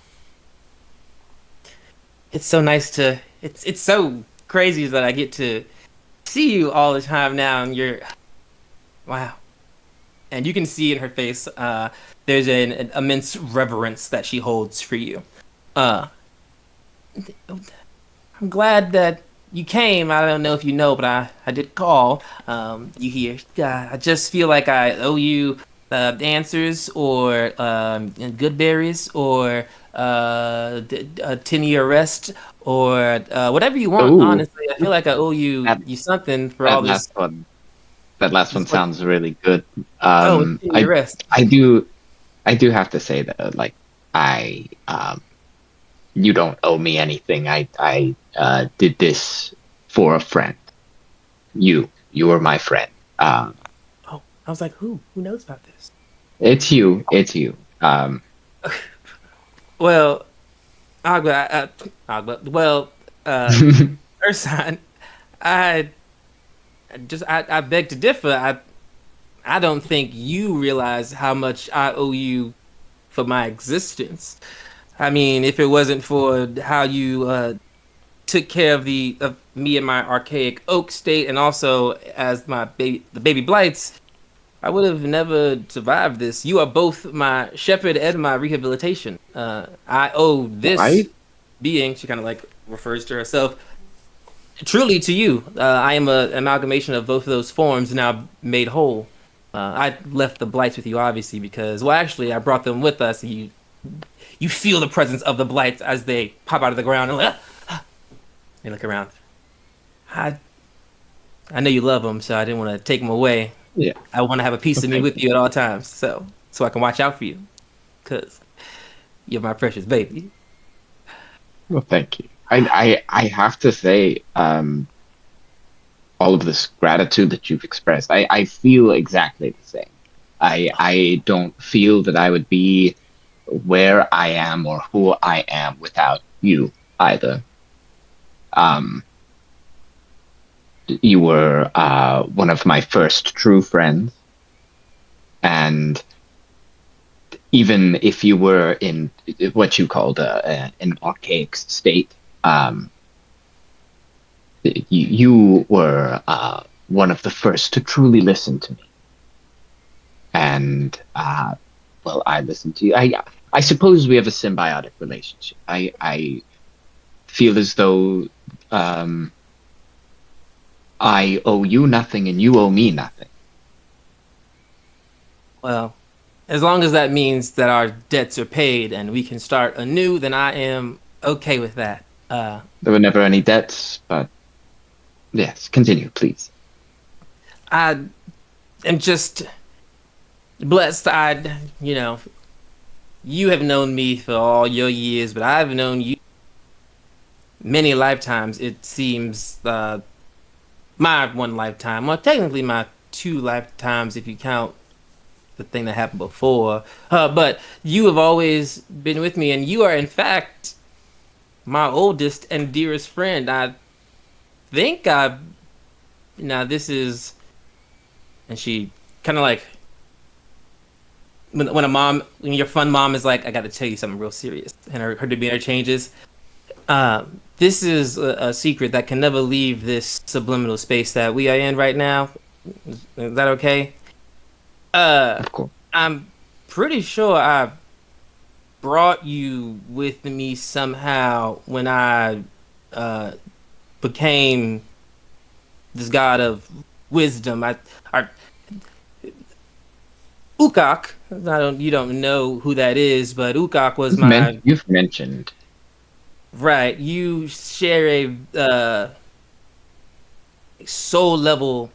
it's so nice to. It's so crazy that I get to see you all the time now, and you're wow." And you can see in her face, there's an immense reverence that she holds for you. Uh, I'm glad that you came. I don't know if you know, but I did call you here. I just feel like I owe you answers or good berries or a 10-year rest or whatever you want. Ooh, Honestly, I feel like I owe you that something for all that this. last one. That last one This like, sounds really good. oh, a 10-year rest. I do have to say that like I you don't owe me anything. I did this for a friend. You were my friend. Oh, I was like, who? Who knows about this? It's you. It's you. Well, well, Ursan, I I beg to differ. I don't think you realize how much I owe you for my existence. I mean, if it wasn't for how you took care of me and my archaic oak state, and also as the baby blights, I would have never survived this. You are both my shepherd and my rehabilitation. I owe this Right? being. She kind of like refers to herself truly to you. I am an amalgamation of both of those forms now made whole. I left the blights with you, obviously, because well, actually, I brought them with us. You feel the presence of the blights as they pop out of the ground and like, they look around. I I know you love them, so I didn't want to take them away. Yeah. I want to have a piece of me Okay. with you at all times, so I can watch out for you, cause you're my precious baby. Well, thank you. I have to say, all of this gratitude that you've expressed, I feel exactly the same. I don't feel that I would be where I am or who I am without you either. Um, you were one of my first true friends, and even if you were in what you called an archaic state, you were one of the first to truly listen to me. And well, I listened to you. I suppose we have a symbiotic relationship. I feel as though I owe you nothing and you owe me nothing. Well, as long as that means that our debts are paid and we can start anew, then I am okay with that. There were never any debts, but yes, continue, please. I am just blessed. You have known me for all your years, but I've known you many lifetimes. It seems my one lifetime, well, technically my two lifetimes if you count the thing that happened before. But you have always been with me, and you are in fact my oldest and dearest friend. I think this is, and she kind of like when your fun mom is like, I got to tell you something real serious, and her demeanor changes. This is a secret that can never leave this subliminal space that we are in right now. Is that okay? Of course. I'm pretty sure I brought you with me somehow when I became this god of wisdom. Ukak. You don't know who that is, but Ukak was my You've mentioned. right. You share a soul level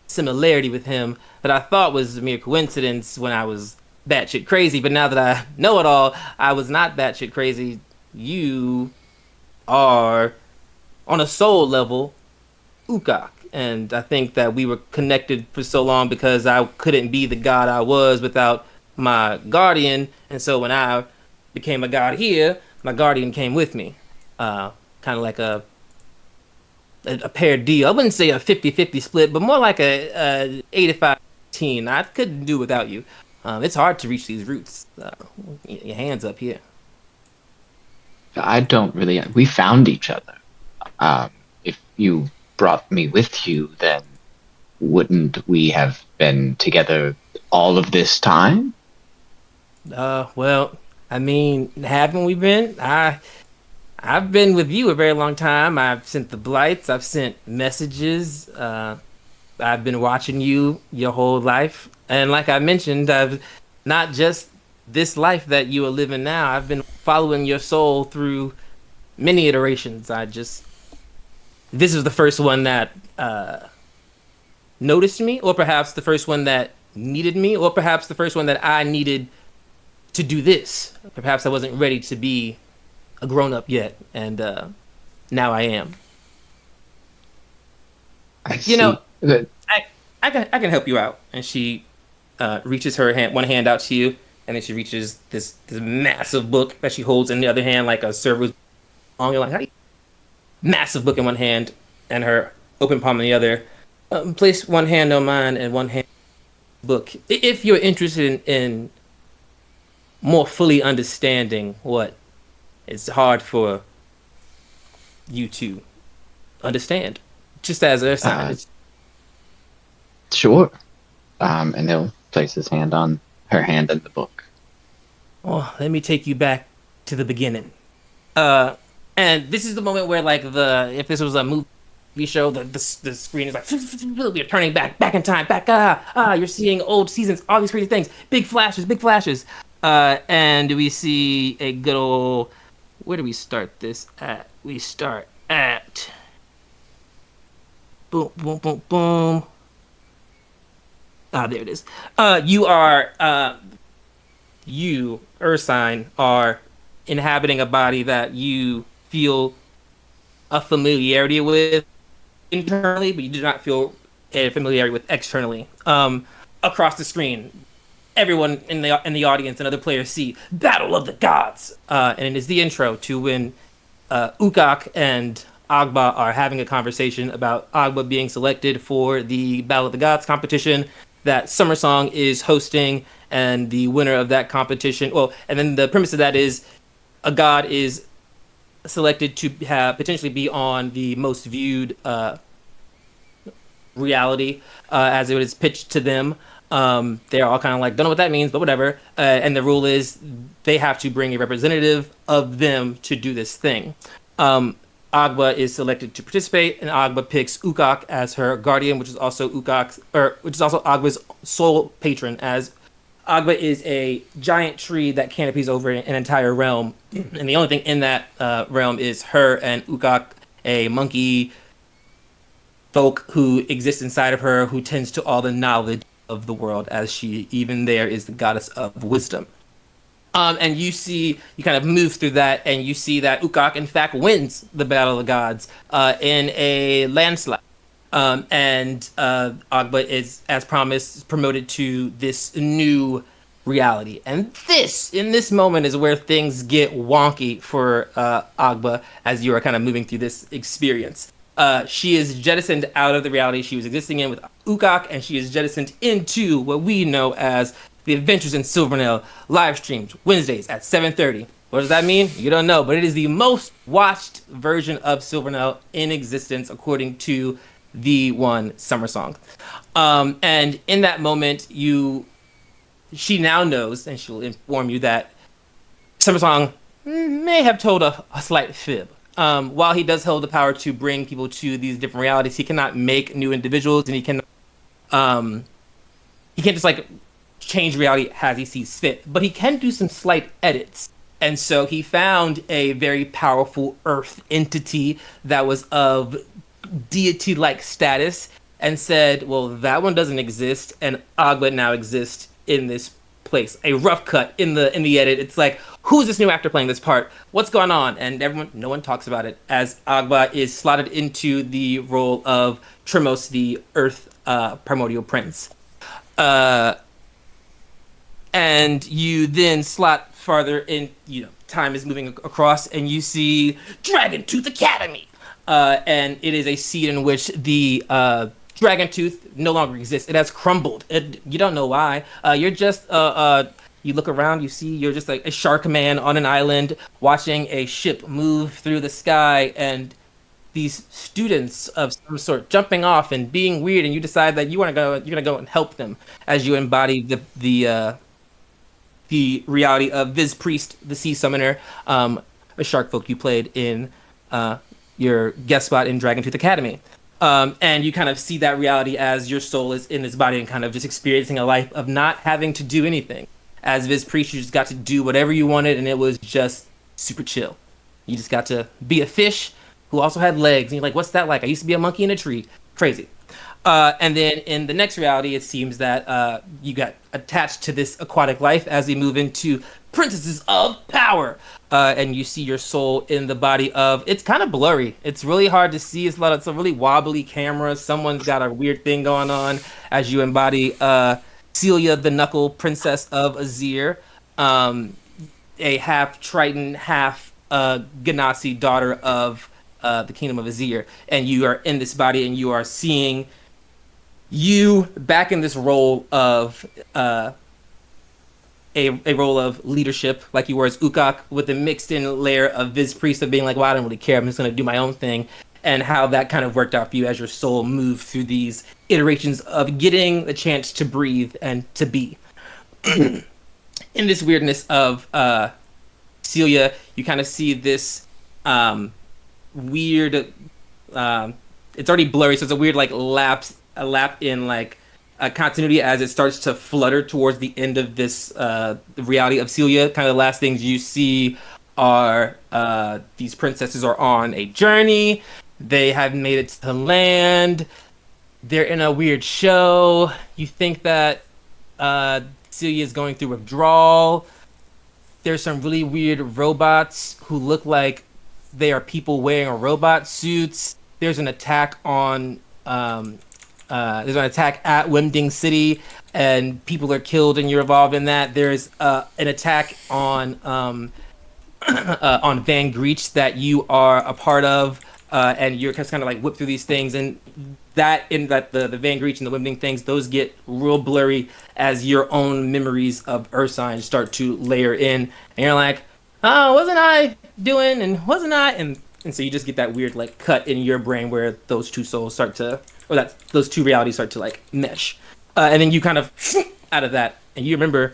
similarity with him that I thought was a mere coincidence when I was batshit crazy. But now that I know it all, I was not batshit crazy. You are on a soul level Ukak. And I think that we were connected for so long because I couldn't be the god I was without my guardian. And so when I became a god here, my guardian came with me. Kind of like a paired deal. I wouldn't say a 50-50 split, but more like a 85-15. I couldn't do without you. It's hard to reach these roots. Your hands up here. I don't really. We found each other. If you brought me with you, then wouldn't we have been together all of this time? Well, I mean, haven't we been? I've been with you a very long time. I've sent the blights. I've sent messages. I've been watching you your whole life. And like I mentioned, I've not just this life that you are living now. I've been following your soul through many iterations. This is the first one that noticed me, or perhaps the first one that needed me, or perhaps the first one that I needed to do this. Perhaps I wasn't ready to be a grown-up yet, and now I am. I see. You know, I can help you out. And she reaches one hand out to you, and then she reaches this massive book that she holds in the other hand, like a server's long. You're like, how do you... Massive book in one hand, and her open palm in the other. Place one hand on mine and one hand on the book. If you're interested in more fully understanding what is hard for you to understand, just as a sign. Sure. And he'll place his hand on her hand in the book. Oh, let me take you back to the beginning. And this is the moment where, like, if this was a movie show, the screen is like, we're turning back in time, you're seeing old seasons, all these crazy things, big flashes. And we see a good old, where do we start this at? We start at, boom. There it is. You, Ursine, are inhabiting a body that you feel a familiarity with internally, but you do not feel a familiarity with externally. Across the screen, everyone in the audience and other players see Battle of the Gods, and it is the intro to when Ukak and Agba are having a conversation about Agba being selected for the Battle of the Gods competition that Summer Song is hosting, and the winner of that competition. Well, and then the premise of that is a god is selected to potentially be on the most viewed reality as it is pitched to them. They're all kind of like, don't know what that means, but whatever. And the rule is they have to bring a representative of them to do this thing. Agba is selected to participate, and Agba picks Ukak as her guardian, which is also Agba's sole patron, as Agba is a giant tree that canopies over an entire realm, and the only thing in that realm is her and Ukak, a monkey folk who exists inside of her, who tends to all the knowledge of the world, as she even there is the goddess of wisdom. And you kind of move through that, and you see that Ukak, in fact, wins the Battle of the Gods in a landslide. And Agba is, as promised, promoted to this new reality. And in this moment, is where things get wonky for Agba as you are kind of moving through this experience. She is jettisoned out of the reality she was existing in with Ukak, and she is jettisoned into what we know as the Adventures in Silvernell live streams Wednesdays at 7:30. What does that mean? You don't know, but it is the most watched version of Silvernell in existence, according to the one Summer Song. And in that moment, she now knows, and she'll inform you that Summer Song may have told a slight fib. While he does hold the power to bring people to these different realities, he cannot make new individuals, and um, he can't just like change reality as he sees fit. But he can do some slight edits. And so he found a very powerful Earth entity that was of deity-like status, and said, "Well, that one doesn't exist, and Agba now exists in this place." A rough cut in the edit. It's like, who's this new actor playing this part? What's going on? And no one talks about it, as Agba is slotted into the role of Tremos, the Earth primordial prince. And you then slot farther in. Time is moving across, and you see Dragon Tooth Academy. And it is a scene in which the Dragon Tooth no longer exists. It has crumbled. You don't know why. You're just you look around, you see you're just like a shark man on an island watching a ship move through the sky, and these students of some sort jumping off and being weird, and you decide that you're gonna go and help them as you embody the reality of Viz Priest, the Sea Summoner, a shark folk you played in your guest spot in Dragon Tooth Academy. And you kind of see that reality as your soul is in this body and kind of just experiencing a life of not having to do anything. As Viz Priest, you just got to do whatever you wanted, and it was just super chill. You just got to be a fish who also had legs, and you're like, what's that like? I used to be a monkey in a tree. Crazy. And then in the next reality, it seems that you got attached to this aquatic life as we move into Princesses of Power. And you see your soul in the body of... It's kind of blurry. It's really hard to see. It's a really wobbly camera. Someone's got a weird thing going on as you embody Celia, the Knuckle Princess of Azir. A half Triton, half Ganassi daughter of the Kingdom of Azir. And you are in this body, and you are seeing... you back in this role of a role of leadership, like you were as Ukak, with a mixed in layer of Viz Priest of being like, well, I don't really care, I'm just going to do my own thing, and how that kind of worked out for you as your soul moved through these iterations of getting the chance to breathe and to be. In this weirdness of Celia, you kind of see this weird, it's already blurry, so it's a weird like lapse in like a continuity as it starts to flutter towards the end of this the reality of Celia. Kind of the last things you see are these princesses are on a journey. They have made it to land. They're in a weird show. You think that Celia is going through withdrawal. There's some really weird robots who look like they are people wearing robot suits. There's an attack on there's an attack at Wimding City, and people are killed, and you're involved in that. There's an attack on Van Greech that you are a part of, and you're just kind of like whipped through these things, and the Van Greech and the Wimding things, those get real blurry as your own memories of Ursine start to layer in, and you're like, oh, wasn't I doing, and wasn't I, and so you just get that weird like cut in your brain where those two souls start to, or those two realities start to like mesh, and then you kind of out of that, and you remember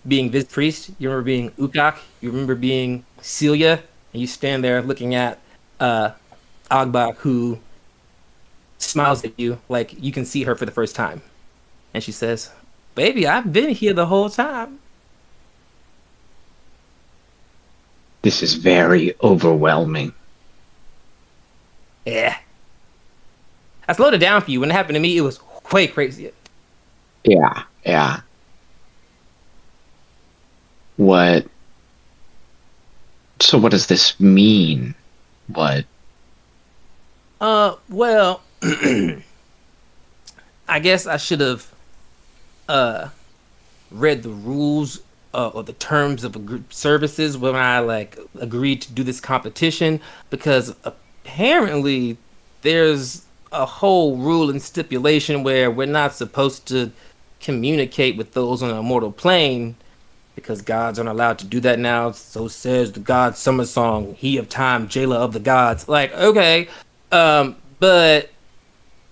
being Viz Priest, you remember being Ukak, you remember being Celia, and you stand there looking at Agba, who smiles at you like you can see her for the first time, and she says, "Baby, I've been here the whole time." This is very overwhelming. Yeah. I slowed it down for you. When it happened to me, it was way crazier. Yeah. So what does this mean? What? Well, I guess I should have read the rules or the terms of services when I like agreed to do this competition, because apparently there's a whole rule and stipulation where we're not supposed to communicate with those on a mortal plane, because gods aren't allowed to do that now. So says the god Summer Song, he of time, Jailer of the gods. Like, okay, but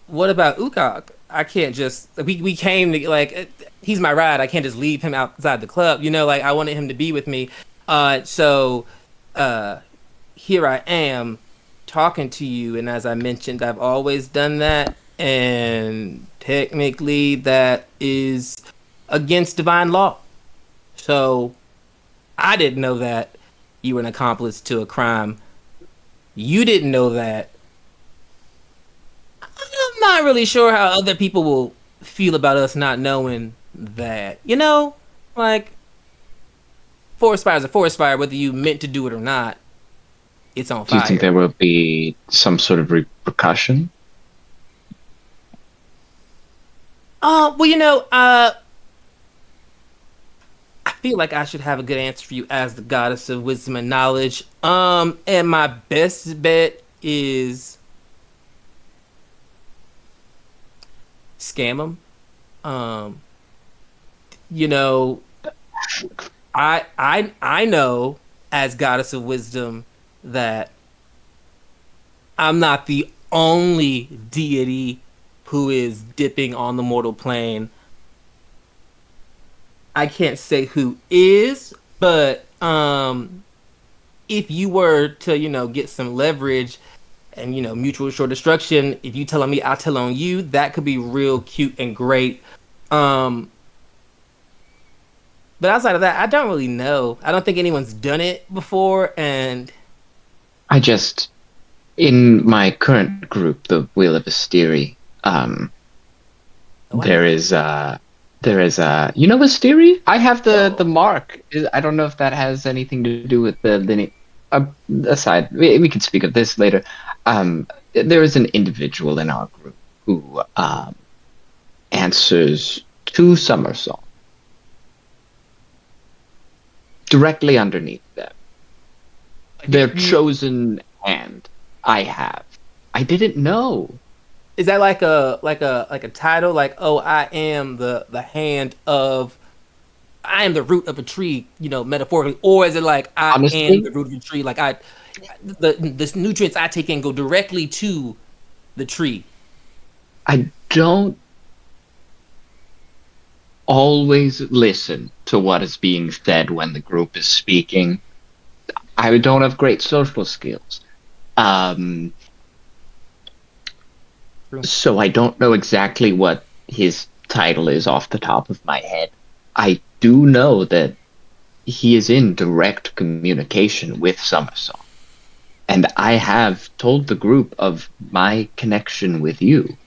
what about Ukak? I can't just, we came to, like, he's my ride. I can't just leave him outside the club. You know, like, I wanted him to be with me. So here I am talking to you, and as I mentioned, I've always done that, and technically that is against divine law. So I didn't know that you were an accomplice to a crime. You didn't know that. I'm not really sure how other people will feel about us not knowing that. Like, forest fire is a forest fire, whether you meant to do it or not. It's on Do you think fire. there will be some sort of repercussion? Well, I feel like I should have a good answer for you as the goddess of wisdom and knowledge. And my best bet is scam them. Um, you know, I know as goddess of wisdom that I'm not the only deity who is dipping on the mortal plane. I can't say who is, but if you were to, get some leverage and mutual assured destruction, if you tell on me, I tell on you, that could be real cute and great. Um but outside of that, I don't really know. I don't think anyone's done it before, and I just, in my current group, the Wheel of Asteri, oh, I know. there is you know Asteri? I have the mark. I don't know if that has anything to do with the lineage. Aside, we can speak of this later. There is an individual in our group who answers to Somersault directly underneath them. Their chosen hand. I have. I didn't know. Is that like a title, like, oh, I am the hand of, I am the root of a tree, metaphorically, or is it like I am Honestly, the root of a tree, like the nutrients I take in go directly to the tree? I don't always listen to what is being said when the group is speaking. I don't have great social skills. Um, True. so I don't know exactly what his title is off the top of my head. I do know that he is in direct communication with Somersault. And I have told the group of my connection with you.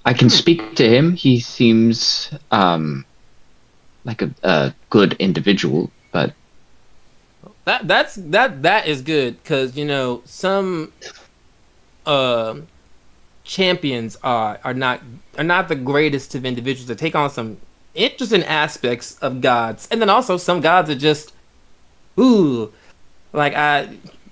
I can speak to him. He seems like a good individual, but That is good, because some uh, champions are not the greatest of individuals that take on some interesting aspects of gods, and then also some gods are just ooh, like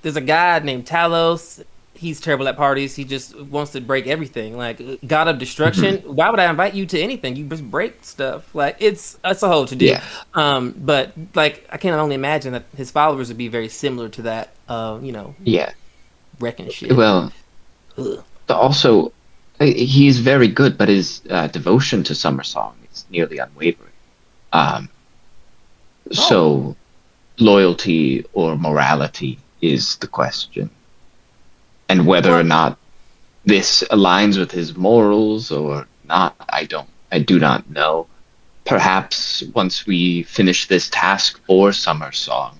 there's a guy named Talos. He's terrible at parties. He just wants to break everything. Like, god of destruction. Why would I invite you to anything? You just break stuff. Like, it's a whole to do. yeah. But like, I can only imagine that his followers would be very similar to that. Yeah. Wrecking shit. Well, Ugh. also, he's very good, but his devotion to Summersong is nearly unwavering. Um, Oh, so, loyalty or morality is the question. And whether or well, not this aligns with his morals or not, I do not know. Perhaps once we finish this task for Summersong,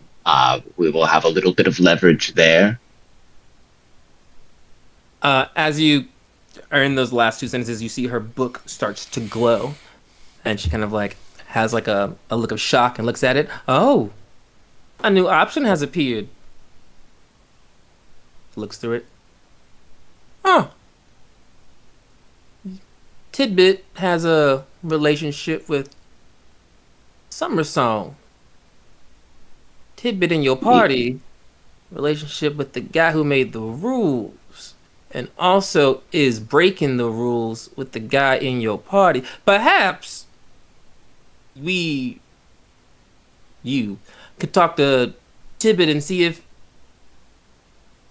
we will have a little bit of leverage there. as you are in those last two sentences, you see her book starts to glow, and she kind of like has like a look of shock and looks at it. Oh, a new option has appeared. Looks through it. Oh, Tidbit has a relationship with Summersong. Tidbit in your party, relationship with the guy who made the rules, and also is breaking the rules with the guy in your party. Perhaps we, you, could talk to Tidbit and see if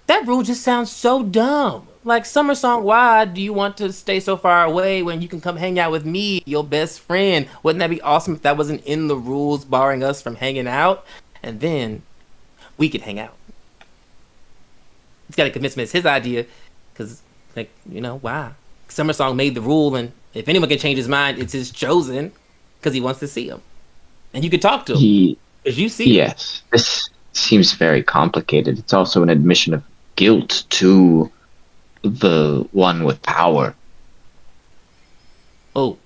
that rule just sounds so dumb. Like Summer Song, why do you want to stay so far away when you can come hang out with me, your best friend? Wouldn't that be awesome if that wasn't in the rules barring us from hanging out? And then we could hang out. He's got to convince me it's his idea, because, like, why? Summer Song made the rule, and if anyone can change his mind, it's his chosen, because he wants to see him. And you can talk to him, He, because you see him. yes, this seems very complicated. It's also an admission of guilt to the one with power. Oh,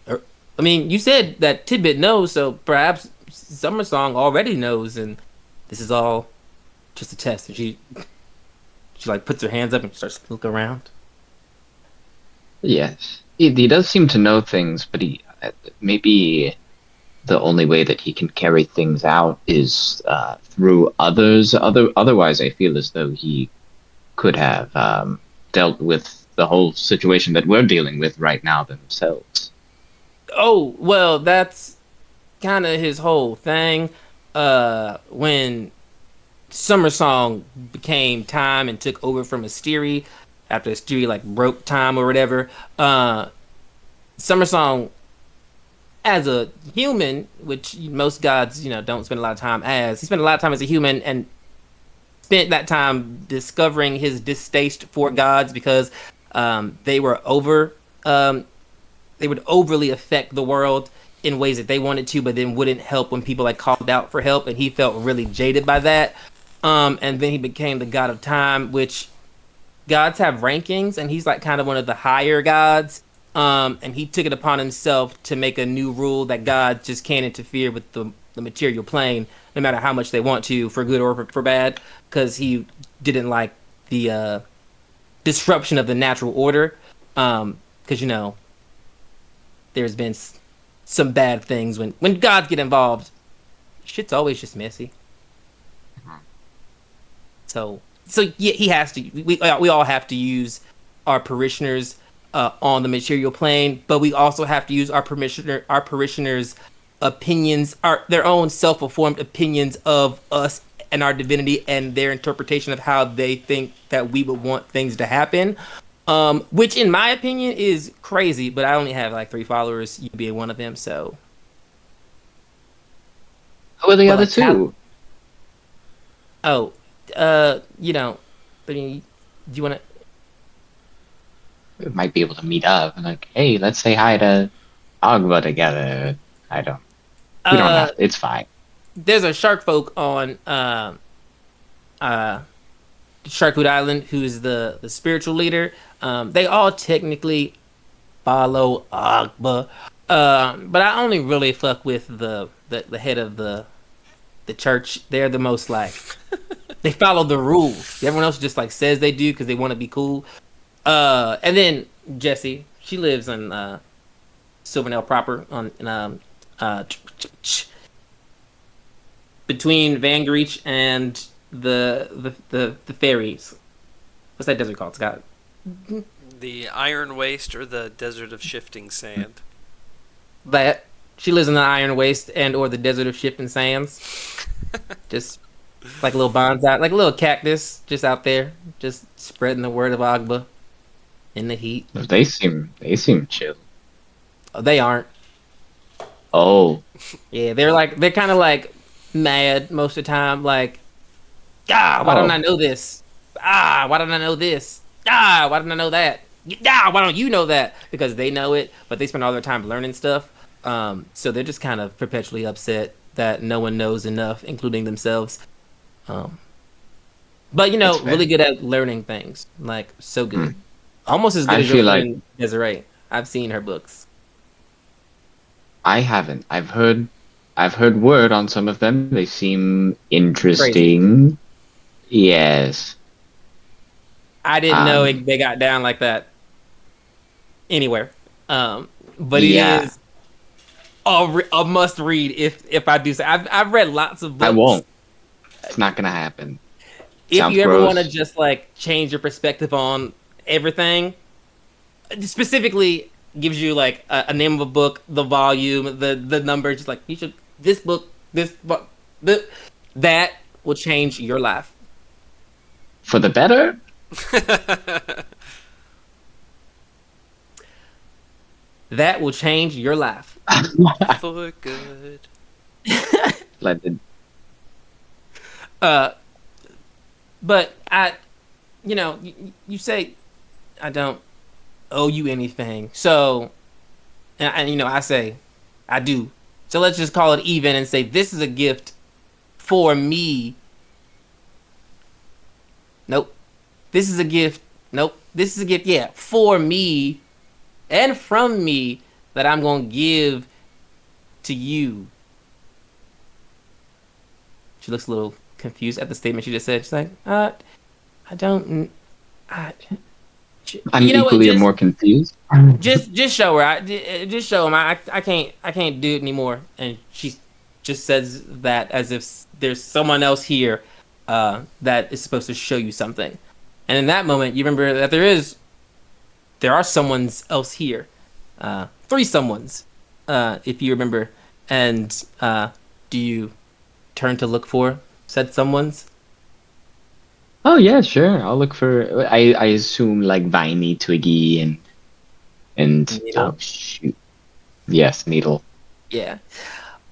I mean, you said that Tidbit knows, so perhaps Summer Song already knows, and this is all just a test. And she like puts her hands up and starts to look around. Yes, he does seem to know things, but he maybe the only way that he can carry things out is through others. Otherwise, I feel as though he could have dealt with the whole situation that we're dealing with right now themselves. Oh, well, that's kind of his whole thing. When Summer Song became time and took over from Asteri, after Asteri like broke time or whatever, Summer Song, as a human, which most gods, don't spend a lot of time as, he spent a lot of time as a human and spent that time discovering his distaste for gods because they were they would overly affect the world in ways that they wanted to, but then wouldn't help when people like called out for help, and he felt really jaded by that. And then he became the god of time, which gods have rankings, and he's like kind of one of the higher gods. And he took it upon himself to make a new rule that gods just can't interfere with the material plane, no matter how much they want to, for good or for bad, because he didn't like the disruption of the natural order. Because there's been some bad things when gods get involved. Shit's always just messy. So yeah, he has to. We all have to use our parishioners on the material plane, but we also have to use our parishioners' opinions, their own self-formed opinions of us and our divinity, and their interpretation of how they think that we would want things to happen. Which, in my opinion, is crazy. But I only have like 3 followers. You being one of them, so. Who are the other like, two? I mean, do you want to? We might be able to meet up and like, hey, let's say hi to Agba together. We don't have to. It's fine. There's a shark folk on Sharkwood Island who's the spiritual leader. They all technically follow Agba, but I only really fuck with the head of the church. They're the most like they follow the rules. Everyone else just like says they do because they want to be cool. And then Jessie, she lives in Silvernell proper between Van Greech and the ferries. What's that desert called, Scott? The Iron Waste or the Desert of Shifting Sand? That she lives in the Iron Waste and or the Desert of Shifting Sands. Just like a little bonsai, like a little cactus, just out there, just spreading the word of Agba in the heat. They seem chill. Oh, they aren't. Oh. Yeah, they're kind of like mad most of the time. Like, why don't I know this? Why don't I know this? Why don't I know that? Why don't you know that? Because they know it, but they spend all their time learning stuff. So they're just kind of perpetually upset that no one knows enough, including themselves. But really good at learning things. Like, so good. Almost as good as your friend Desiree. I've seen her books. I haven't. I've heard word on some of them. They seem interesting. Crazy. Yes. I didn't know they got down like that anywhere. But it is a must read if I do say. I've read lots of books. I won't. It's not gonna happen. If you ever want to just like change your perspective on everything, specifically gives you like a name of a book, the volume, the number, just like you should this book, that will change your life for the better. That will change your life. For good. Let it. Uh, but you say I don't owe you anything. So, and I say I do. So let's just call it even and say this is a gift for me. Nope. This is a gift. Nope. This is a gift, yeah, for me and from me that I'm going to give to you. She looks a little confused at the statement she just said. She's like, I don't. I, I'm you know what? equally or more confused. Just show her. Just show him. I can't do it anymore. And she just says that as if there's someone else here that is supposed to show you something. And in that moment, you remember that there are someone's else here, three someones, if you remember. And do you turn to look for said someone's? Oh yeah, sure. I'll look for. I assume like Viney, Twiggy, and Needle. oh shoot, yes, Needle. Yeah.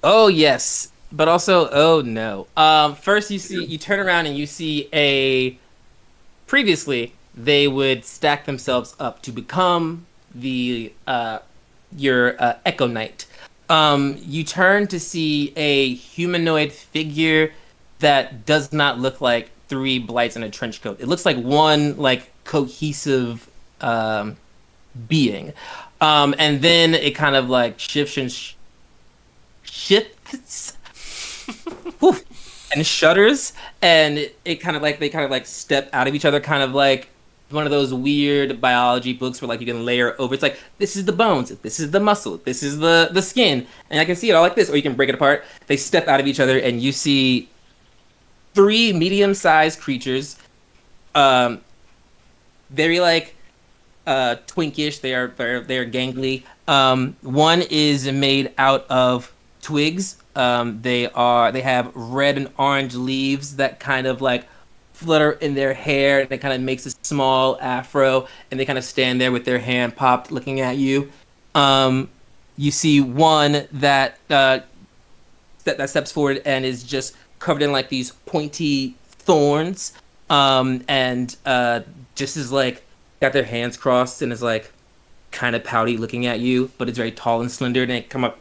Oh yes, but also oh no. First you turn around and you see a previously they would stack themselves up to become the your Echo Knight. You turn to see a humanoid figure that does not look like three blights in a trench coat. It looks like one like cohesive being. And then it kind of like shifts and shifts whew, and shudders, and it kind of like they kind of like step out of each other, kind of like one of those weird biology books where like you can layer over. It's like this is the bones, this is the muscle, this is the skin, and I can see it all like this. Or you can break it apart. They step out of each other, and you see three medium-sized creatures, um, very like twinkish. They are gangly. One is made out of twigs. They have red and orange leaves that kind of like flutter in their hair, and it kind of makes a small afro, and they kind of stand there with their hand popped, looking at you. Um, you see one that steps forward and is just covered in like these pointy thorns, and just is like got their hands crossed and is like kind of pouty looking at you, but it's very tall and slender, and it come up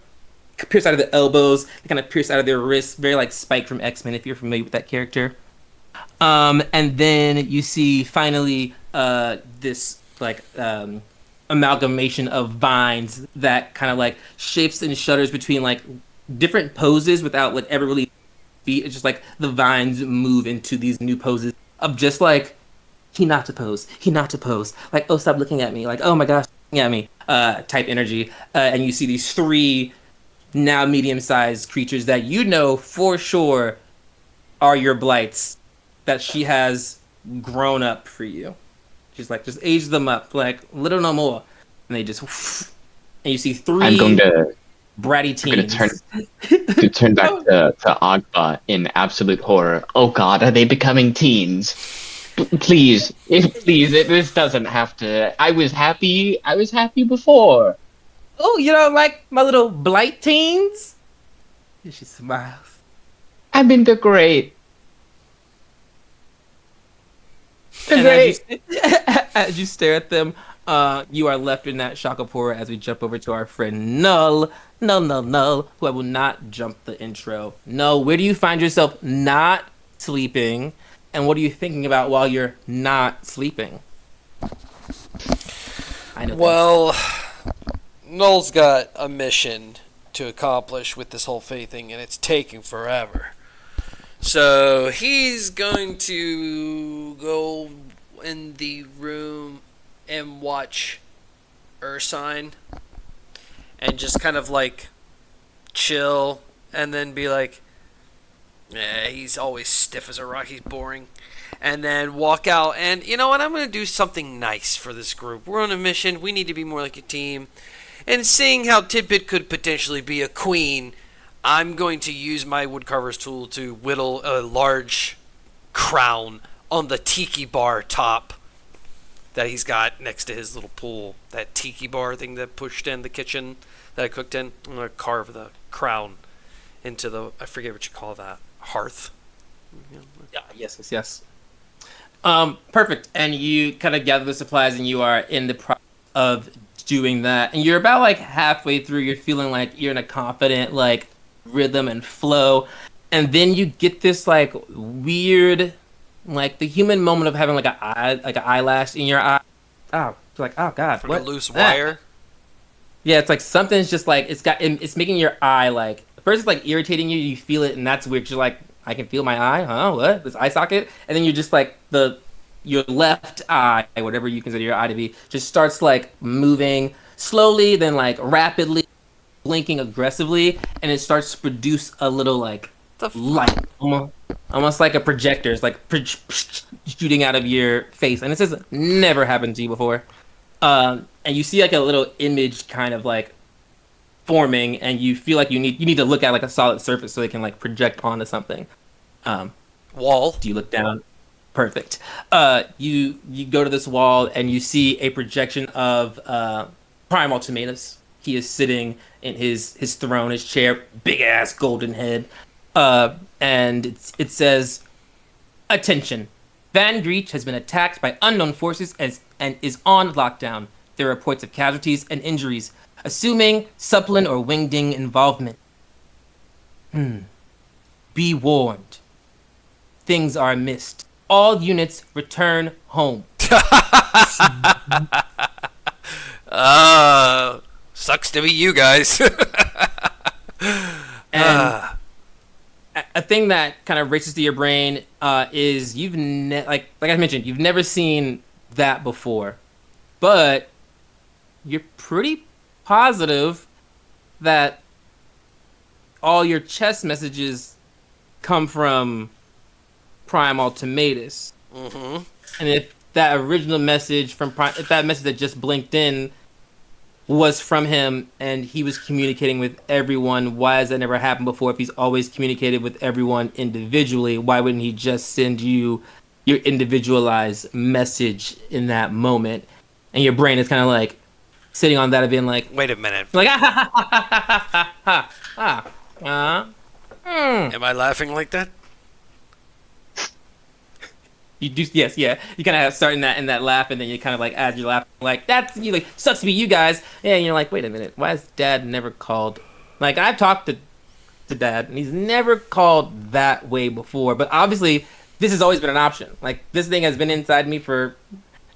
pierce out of the elbows, they kind of pierce out of their wrists, very like Spike from X-Men if you're familiar with that character. And then you see finally this like amalgamation of vines that kind of like shapes and shudders between like different poses without like ever really feet. It's just like the vines move into these new poses of just like he not to pose, like oh stop looking at me, like oh my gosh looking at me type energy. And you see these three now medium-sized creatures that you know for sure are your blights that she has grown up for you. She's like just aged them up like little no more, and they just and you see I'm going three to. bratty I'm going teens. to turn back to Agba in absolute horror. Oh God, are they becoming teens? Please, this doesn't have to. I was happy. I was happy before. Oh, you don't like my little blight teens? And she smiles. I mean, they're great. They're And great. as you stare at them, you are left in that shock of horror as we jump over to our friend Null, who I will not jump the intro. Null, where do you find yourself not sleeping, and what are you thinking about while you're not sleeping? I know. Well, Noel's got a mission to accomplish with this whole faith thing, and it's taking forever. So he's going to go in the room and watch Ursine and just kind of like chill and then be like, yeah, he's always stiff as a rock, he's boring. And then walk out and, you know what, I'm going to do something nice for this group. We're on a mission, we need to be more like a team. And seeing how Tidbit could potentially be a queen, I'm going to use my woodcarver's tool to whittle a large crown on the tiki bar top that he's got next to his little pool, that tiki bar thing that pushed in the kitchen that I cooked in. I'm gonna carve the crown into the, I forget what you call that, hearth. Yeah, yes. Perfect. And you kind of gather the supplies, and you are in the process of doing that. And you're about like halfway through. You're feeling like you're in a confident like rhythm and flow, and then you get this like weird, like the human moment of having like an eyelash in your eye. Oh, it's like, oh god, From what? a loose that? wire. Yeah, it's like something's just like it's making your eye like first it's like irritating you. You feel it, and that's weird. You're like, I can feel my eye, huh? What? This eye socket? And then you're just like your left eye, whatever you consider your eye to be, just starts like moving slowly, then like rapidly, blinking aggressively, and it starts to produce a little like light, almost like a projector. It's like shooting out of your face, and this has never happened to you before. And you see like a little image kind of like forming, and you feel like you need to look at like a solid surface so it can like project onto something. Wall. Do you look down? Perfect. You go to this wall and you see a projection of Prime Ultimatus. He is sitting in his throne, his chair, big ass golden head, and it says, "Attention! Van Greech has been attacked by unknown forces and is on lockdown. There are reports of casualties and injuries, assuming Supplin or Wingding involvement. Be warned. Things are missed. All units return home." Sucks to be you guys. And a thing that kind of races to your brain is you've like I mentioned, you've never seen that before, but you're pretty positive that all your chess messages come from Prime Ultimatus. Mm-hmm. And if that original message from Prime, if that message that just blinked in was from him and he was communicating with everyone, why has that never happened before? If he's always communicated with everyone individually, why wouldn't he just send you your individualized message in that moment? And your brain is kind of like sitting on that and being like, Wait a minute. like, Am I laughing like that? You do, yes, yeah. You kind of start in that laugh, and then you kind of like as you're laughing, like that's you, like sucks to be you guys. Yeah, and you're like, wait a minute, why has Dad never called? Like I've talked to Dad, and he's never called that way before. But obviously, this has always been an option. Like this thing has been inside me for,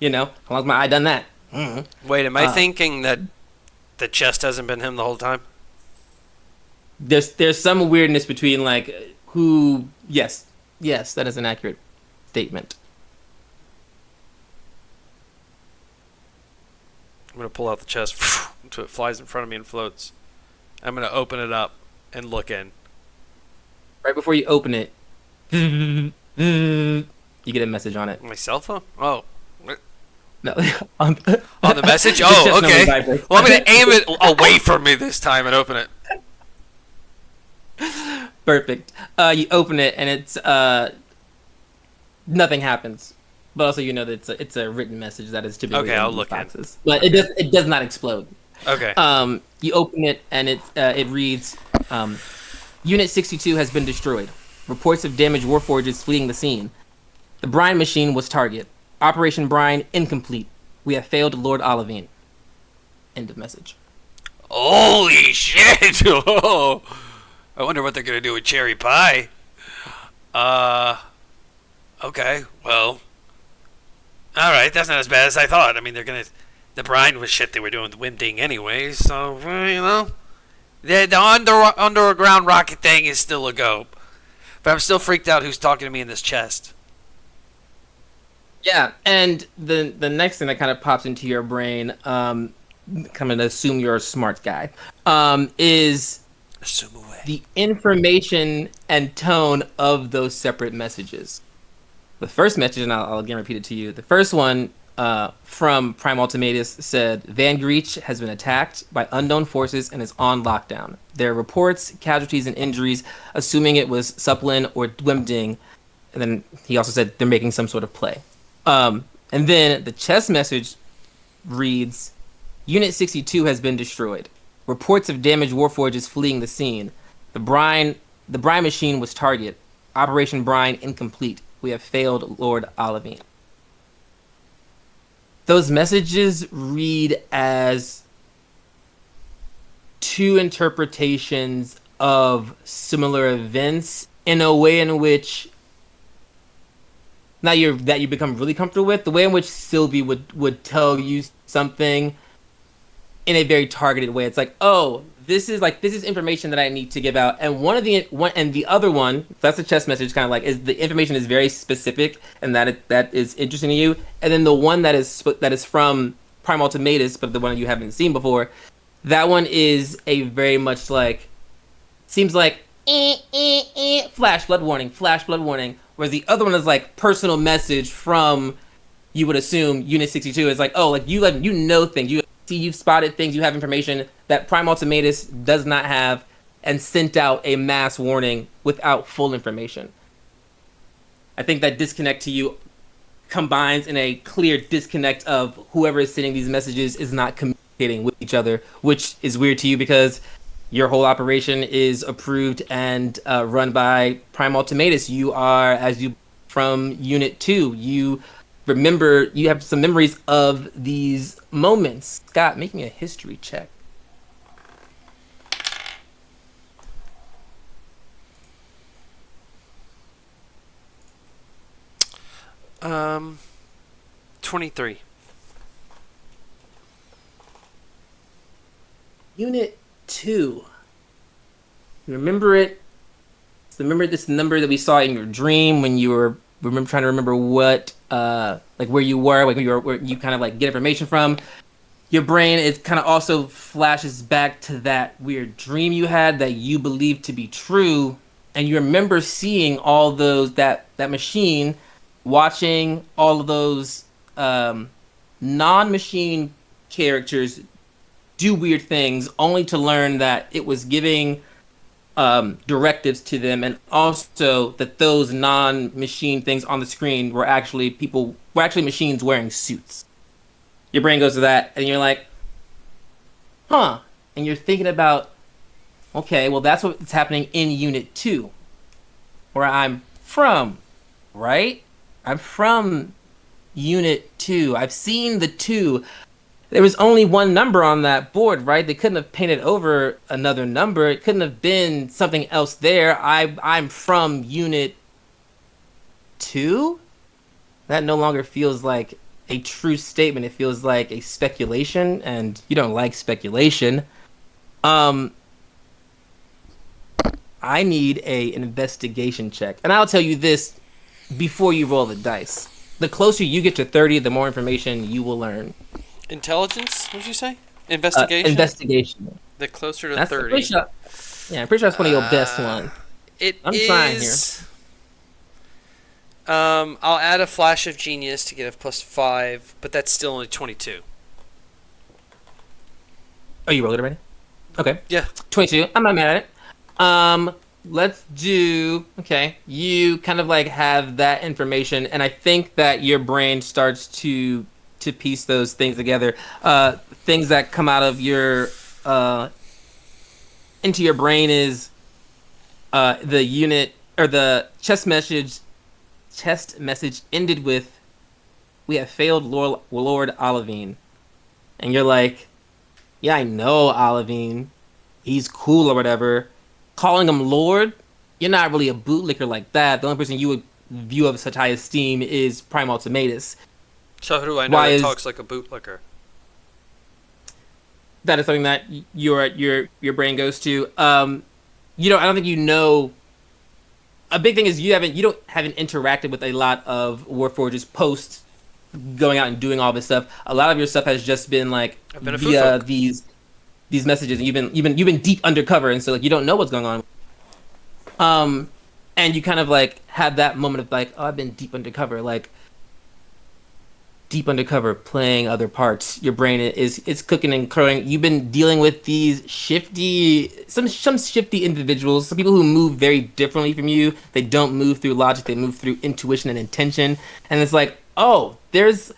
how long's my eye done that? Mm-hmm. Wait, am I thinking that the chest hasn't been him the whole time? There's some weirdness between like who. Yes, that is an accurate statement. I'm going to pull out the chest until it flies in front of me and floats. I'm going to open it up and look in. Right before you open it, you get a message on it. My cell phone? Oh. No, on the message? Oh, okay. Well, I'm going to aim it away from me this time and open it. Perfect. You open it and it's nothing happens, but also that it's a written message that is typically I'll in look boxes. But it does not explode. Okay. You open it and it reads, Unit 62 has been destroyed. Reports of damaged warforges fleeing the scene. The brine machine was target. Operation Brine incomplete. We have failed Lord Olivine. End of message. Holy shit! Oh, I wonder what they're gonna do with cherry pie. Okay, well, all right. That's not as bad as I thought. I mean, the brine was shit they were doing with Winding anyway. So the underground rocket thing is still a go. But I'm still freaked out. Who's talking to me in this chest? Yeah, and the next thing that kind of pops into your brain, kind of assume you're a smart guy, is Assume away. the information and tone of those separate messages. The first message, and I'll again repeat it to you. The first one from Prime Ultimatus said, Van Greech has been attacked by unknown forces and is on lockdown. There are reports, casualties, and injuries, assuming it was Supplin or Dwimding. And then he also said they're making some sort of play. And then the chest message reads, Unit 62 has been destroyed. Reports of damaged warforges fleeing the scene. The brine machine was target. Operation Brine incomplete. We have failed Lord Olivine. Those messages read as two interpretations of similar events in a way in which that you become really comfortable with, the way in which Sylvie would tell you something in a very targeted way. It's like, oh, this is information that I need to give out, and the other one, that's the chess message, kind of like, is the information is very specific, and that is interesting to you, and then the one that is from Prime Ultimatus, but the one you haven't seen before, that one is a very much like, seems like flash flood warning, whereas the other one is like personal message from, you would assume, Unit 62 is like, oh, like you know things, you've spotted things, you have information that Prime Ultimatus does not have, and sent out a mass warning without full information. I think that disconnect to you combines in a clear disconnect of whoever is sending these messages is not communicating with each other, which is weird to you because your whole operation is approved and run by Prime Ultimatus. You are, as you from Unit 2, you have some memories of these moments. Scott, make me a history check. Um, 23. Unit 2. Remember it? Remember this number that we saw in your dream when you were trying to remember what like where you were, like where you kind of like get information from. Your brain, it kind of also flashes back to that weird dream you had that you believed to be true, and you remember seeing all those that machine, watching all of those non-machine characters do weird things, only to learn that it was giving directives to them, and also that those non-machine things on the screen were actually machines wearing suits. Your brain goes to that, and you're like, huh, and you're thinking about, okay, well, that's what's happening in Unit 2, where I'm from, right? I'm from Unit 2. I've seen the 2. There was only one number on that board, right? They couldn't have painted over another number. It couldn't have been something else there. I'm from Unit 2? That no longer feels like a true statement. It feels like a speculation, and you don't like speculation. I need an investigation check. And I'll tell you this before you roll the dice. The closer you get to 30, the more information you will learn. Intelligence, what did you say? Investigation? Investigation. The closer to That's 30. I'm pretty sure that's one of your best ones. I'm trying here. I'll add a flash of genius to get a +5, but that's still only 22. Oh, you rolled it already? Okay. Yeah. 22. I'm not mad at it. Let's do... Okay. You kind of like have that information, and I think that your brain starts to piece those things together. Things that come out of your... into your brain is the unit... Or the chest message ended with, "We have failed Lord Olivine." And you're like, yeah, I know Olivine. He's cool or whatever. Calling him Lord, you're not really a bootlicker like that. The only person you would view of such high esteem is Prime Ultimatus. So who do I know that talks like a bootlicker? That is something that your brain goes to. I don't think you know. A big thing is you haven't interacted with a lot of Warforges post going out and doing all this stuff. A lot of your stuff has just been like via these messages, and you've been deep undercover, and so like you don't know what's going on. And you kind of like had that moment of like, oh, I've been deep undercover, playing other parts. Your brain is cooking and crowing. You've been dealing with these some shifty individuals, some people who move very differently from you. They don't move through logic, they move through intuition and intention. And it's like, oh, there's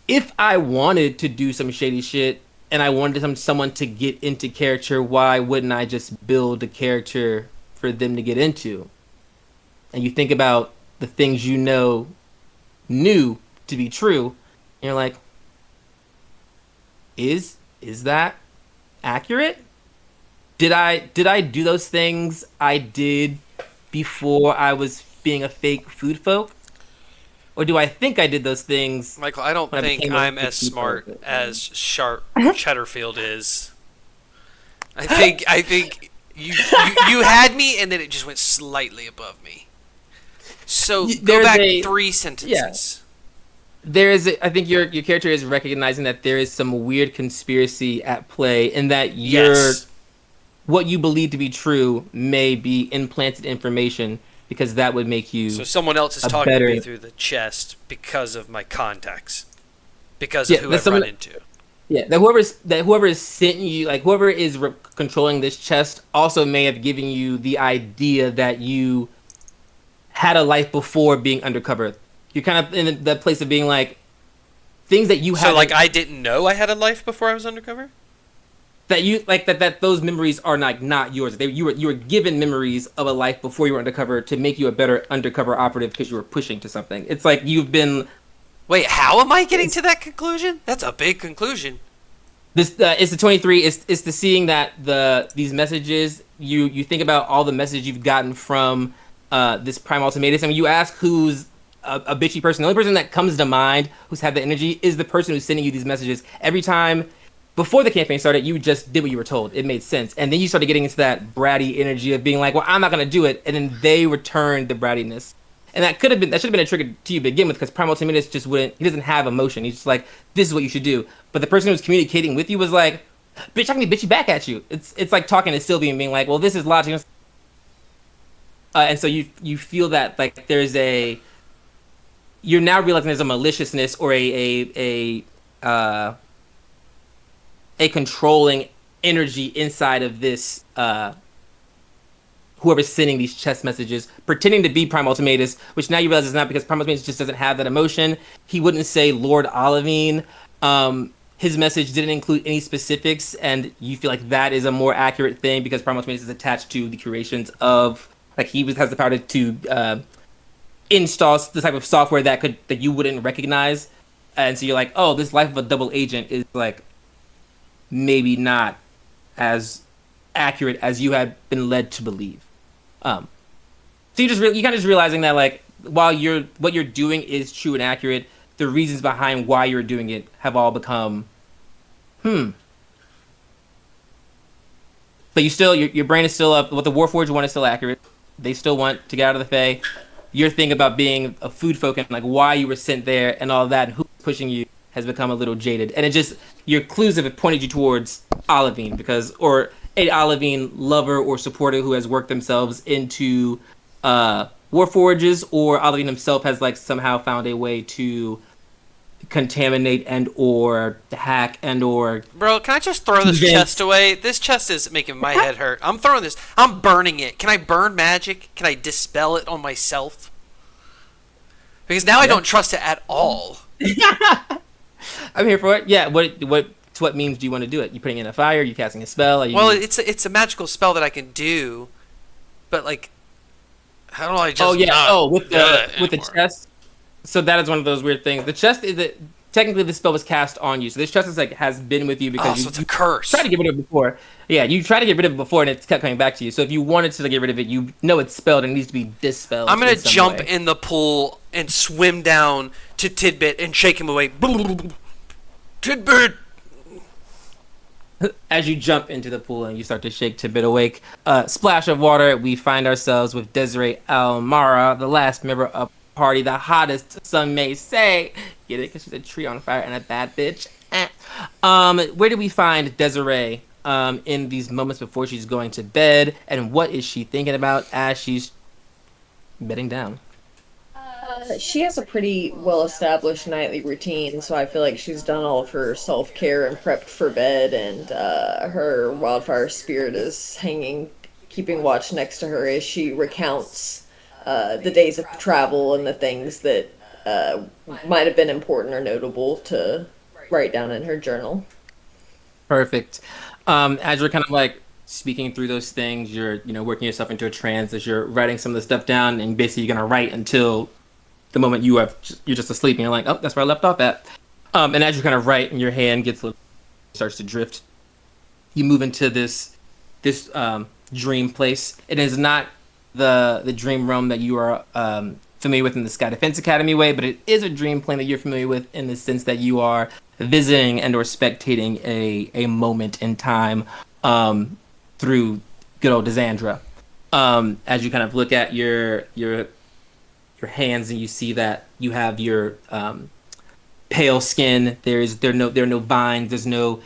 if I wanted to do some shady shit and I wanted someone to get into character, why wouldn't I just build a character for them to get into? And you think about the things you knew to be true, and you're like, is that accurate? Did I do those things I did before I was being a fake food folk? Or do I think I did those things Michael, I don't when I think became a I'm fake as food smart folk? as Sharp Cheddarfield is. I think you had me, and then it just went slightly above me. So go There's back a- 3 sentences. I think your character is recognizing that there is some weird conspiracy at play, and that Yes. what you believe to be true may be implanted information, because that would make you So someone else is a talking to me better- through the chest because of my contacts, because Yeah, of who that's I've run someone- into. Yeah, that whoever is sent you, like whoever is controlling this chest, also may have given you the idea that you had a life before being undercover. You're kind of in that place of being like things that you So had, like I didn't know I had a life before I was undercover? that you like that those memories are not yours. You were given memories of a life before you were undercover to make you a better undercover operative because you were pushing to something. It's like you've been Wait, how am I getting to that conclusion? That's a big conclusion. this. It's the 23. It's the seeing that these messages. You think about all the messages you've gotten from this prime ultimatus. I mean, you ask who's a bitchy person. The only person that comes to mind who's had the energy is the person who's sending you these messages every time. Before the campaign started, you just did what you were told. It made sense. And then you started getting into that bratty energy of being like, well, I'm not going to do it. And then they returned the brattiness. And that should have been a trigger to you to begin with, because Primal Ultimatus just he doesn't have emotion. He's just like, this is what you should do. But the person who was communicating with you was like, bitch, I can be bitchy back at you. It's like talking to Sylvie and being like, well, this is logic. And so you feel that like you're now realizing there's a maliciousness or a controlling energy inside of this whoever's sending these chest messages, pretending to be Prime Ultimatus, which now you realize is not, because Prime Ultimatus just doesn't have that emotion. He wouldn't say Lord Olivine. His message didn't include any specifics, and you feel like that is a more accurate thing because Prime Ultimatus is attached to the curations of, like, has the power to install the type of software that you wouldn't recognize. And so you're like, oh, this life of a double agent is like maybe not as accurate as you had been led to believe. So you kind of just realizing that, like, while what you're doing is true and accurate, the reasons behind why you're doing it have all become but your brain is still up. What the Warforged want is still accurate. They still want to get out of the Fae. Your thing about being a food folk and like why you were sent there and all that and who's pushing you has become a little jaded. And it just, your clues have pointed you towards Olivine, or a Olivine lover or supporter who has worked themselves into Warforges, or Olivine himself has like somehow found a way to contaminate and or hack and or Bro, can I just throw this chest away? This chest is making my head hurt. I'm throwing this. I'm burning it. Can I burn magic? Can I dispel it on myself? Because now I don't trust it at all. I'm here for it. Yeah, what means do you want to do it? You putting it in a fire? Are you casting a spell? Well, it's a magical spell that I can do, but like, how do I just with the chest. So that is one of those weird things. The chest technically the spell was cast on you, so this chest has been with you because so it's a curse. Tried to get rid of it before. Yeah, you tried to get rid of it before, and it's kept coming back to you. So if you wanted to get rid of it, you know it's spelled and it needs to be dispelled. I'm gonna jump in the pool and swim down to Tidbit and shake him away. Tidbit. As you jump into the pool and you start to shake Tidbit awake, splash of water, we find ourselves with Desiree Almara, the last member of the party, the hottest, some may say. Get it? Because she's a tree on fire and a bad bitch. Where do we find Desiree in these moments before she's going to bed, and what is she thinking about as she's bedding down? She has a pretty well-established nightly routine, so I feel like she's done all of her self-care and prepped for bed, and her wildfire spirit is keeping watch next to her as she recounts the days of travel and the things that might have been important or notable to write down in her journal. Perfect. As you're kind of like speaking through those things, you're working yourself into a trance as you're writing some of the stuff down, and basically you're gonna write until the moment you're just asleep, and you're like, oh, that's where I left off at. And as you kind of write, and your hand starts to drift, you move into this dream place. It is not the dream realm that you are familiar with in the Sky Defense Academy way, but it is a dream plane that you're familiar with in the sense that you are visiting and or spectating a moment in time through good old Desandra. As you kind of look at your hands and you see that you have your pale skin. There are no vines. There's no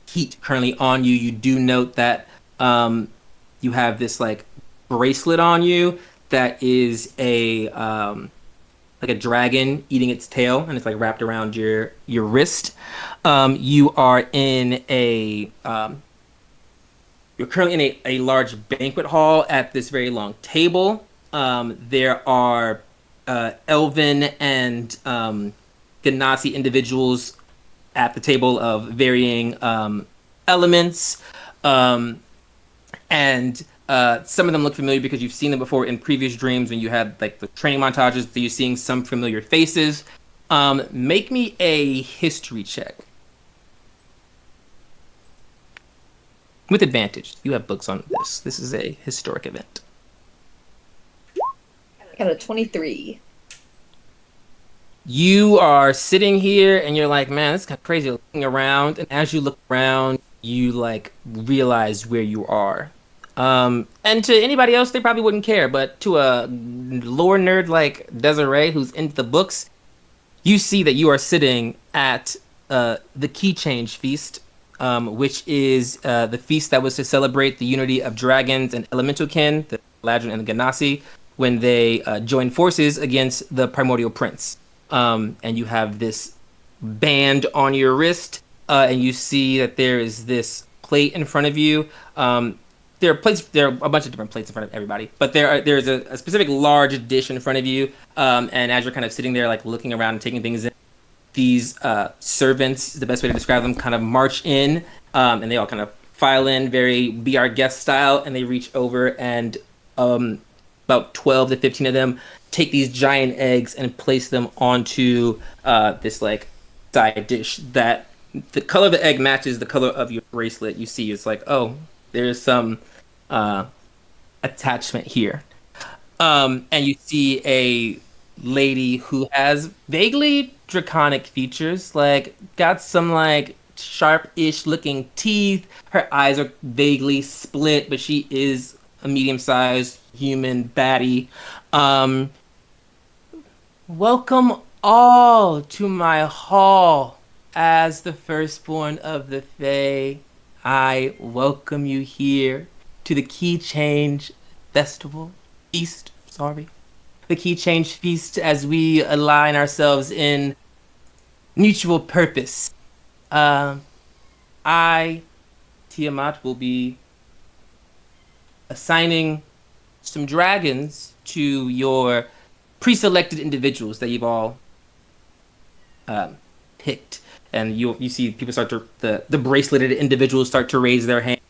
heat currently on you. You do note that you have this like bracelet on you that is a like a dragon eating its tail, and it's like wrapped around your wrist. You are in a you're currently in a large banquet hall at this very long table. There are elven and Ganassi individuals at the table of varying elements. And some of them look familiar because you've seen them before in previous dreams when you had like the training montages. So you're seeing some familiar faces. Make me a history check. With advantage. You have books on this. This is a historic event. I got a 23. You are sitting here and you're like, man, this is kind of crazy, looking around. And as you look around, you like realize where you are. And to anybody else, they probably wouldn't care. But to a lore nerd like Desiree, who's into the books, you see that you are sitting at the Key Change Feast, which is the feast that was to celebrate the unity of dragons and elemental kin, the Ladrin and the Ganassi, when they joined forces against the Primordial Prince. And you have this band on your wrist, and you see that there is this plate in front of you. There are a bunch of different plates in front of everybody, but there's a specific large dish in front of you. And as you're kind of sitting there, like looking around and taking things in, these servants, the best way to describe them, kind of march in, and they all kind of file in very Be Our Guest style, and they reach over and about 12 to 15 of them take these giant eggs and place them onto this like side dish that the color of the egg matches the color of your bracelet. You see, it's like, oh, there's some attachment here. And you see a lady who has vaguely draconic features, like got some like sharp-ish looking teeth. Her eyes are vaguely split, but she is a medium-sized human baddie. Welcome all to my hall. As the firstborn of the Fae, I welcome you here to the Key Change Festival. Feast, sorry. The Key Change Feast as we align ourselves in mutual purpose. I, Tiamat, will be assigning some dragons to your pre-selected individuals that you've all picked. And you see people start to, the braceleted individuals start to raise their hand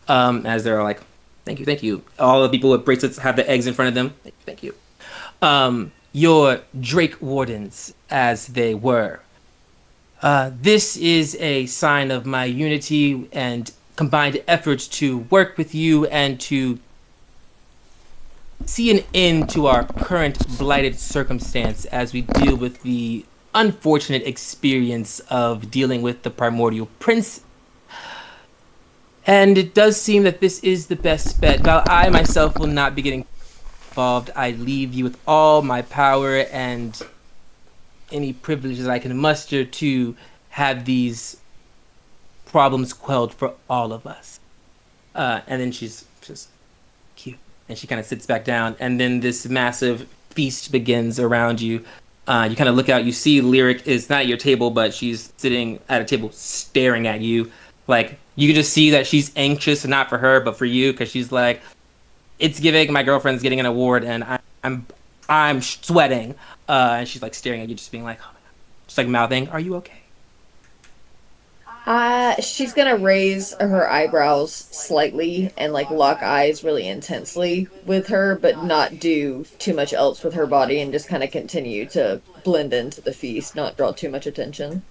as they're like, thank you. All the people with bracelets have the eggs in front of them. Thank you. Your Drake Wardens, as they were. This is a sign of my unity and combined efforts to work with you and to see an end to our current blighted circumstance as we deal with the unfortunate experience of dealing with the Primordial Prince. And it does seem that this is the best bet. While I myself will not be getting involved, I leave you with all my power and any privileges I can muster to have these problems quelled for all of us. And then she's just cute. And she kind of sits back down. And then this massive feast begins around you. You kind of look out, you see Lyric is not at your table, but she's sitting at a table staring at you. Like, you can just see that she's anxious, not for her, but for you, because she's like, it's giving, my girlfriend's getting an award, and I'm I'm sweating. And she's like staring at you, just being like, oh my God. Just like mouthing, are you okay? She's gonna raise her eyebrows slightly and like lock eyes really intensely with her, but not do too much else with her body and just kind of continue to blend into the feast, not draw too much attention.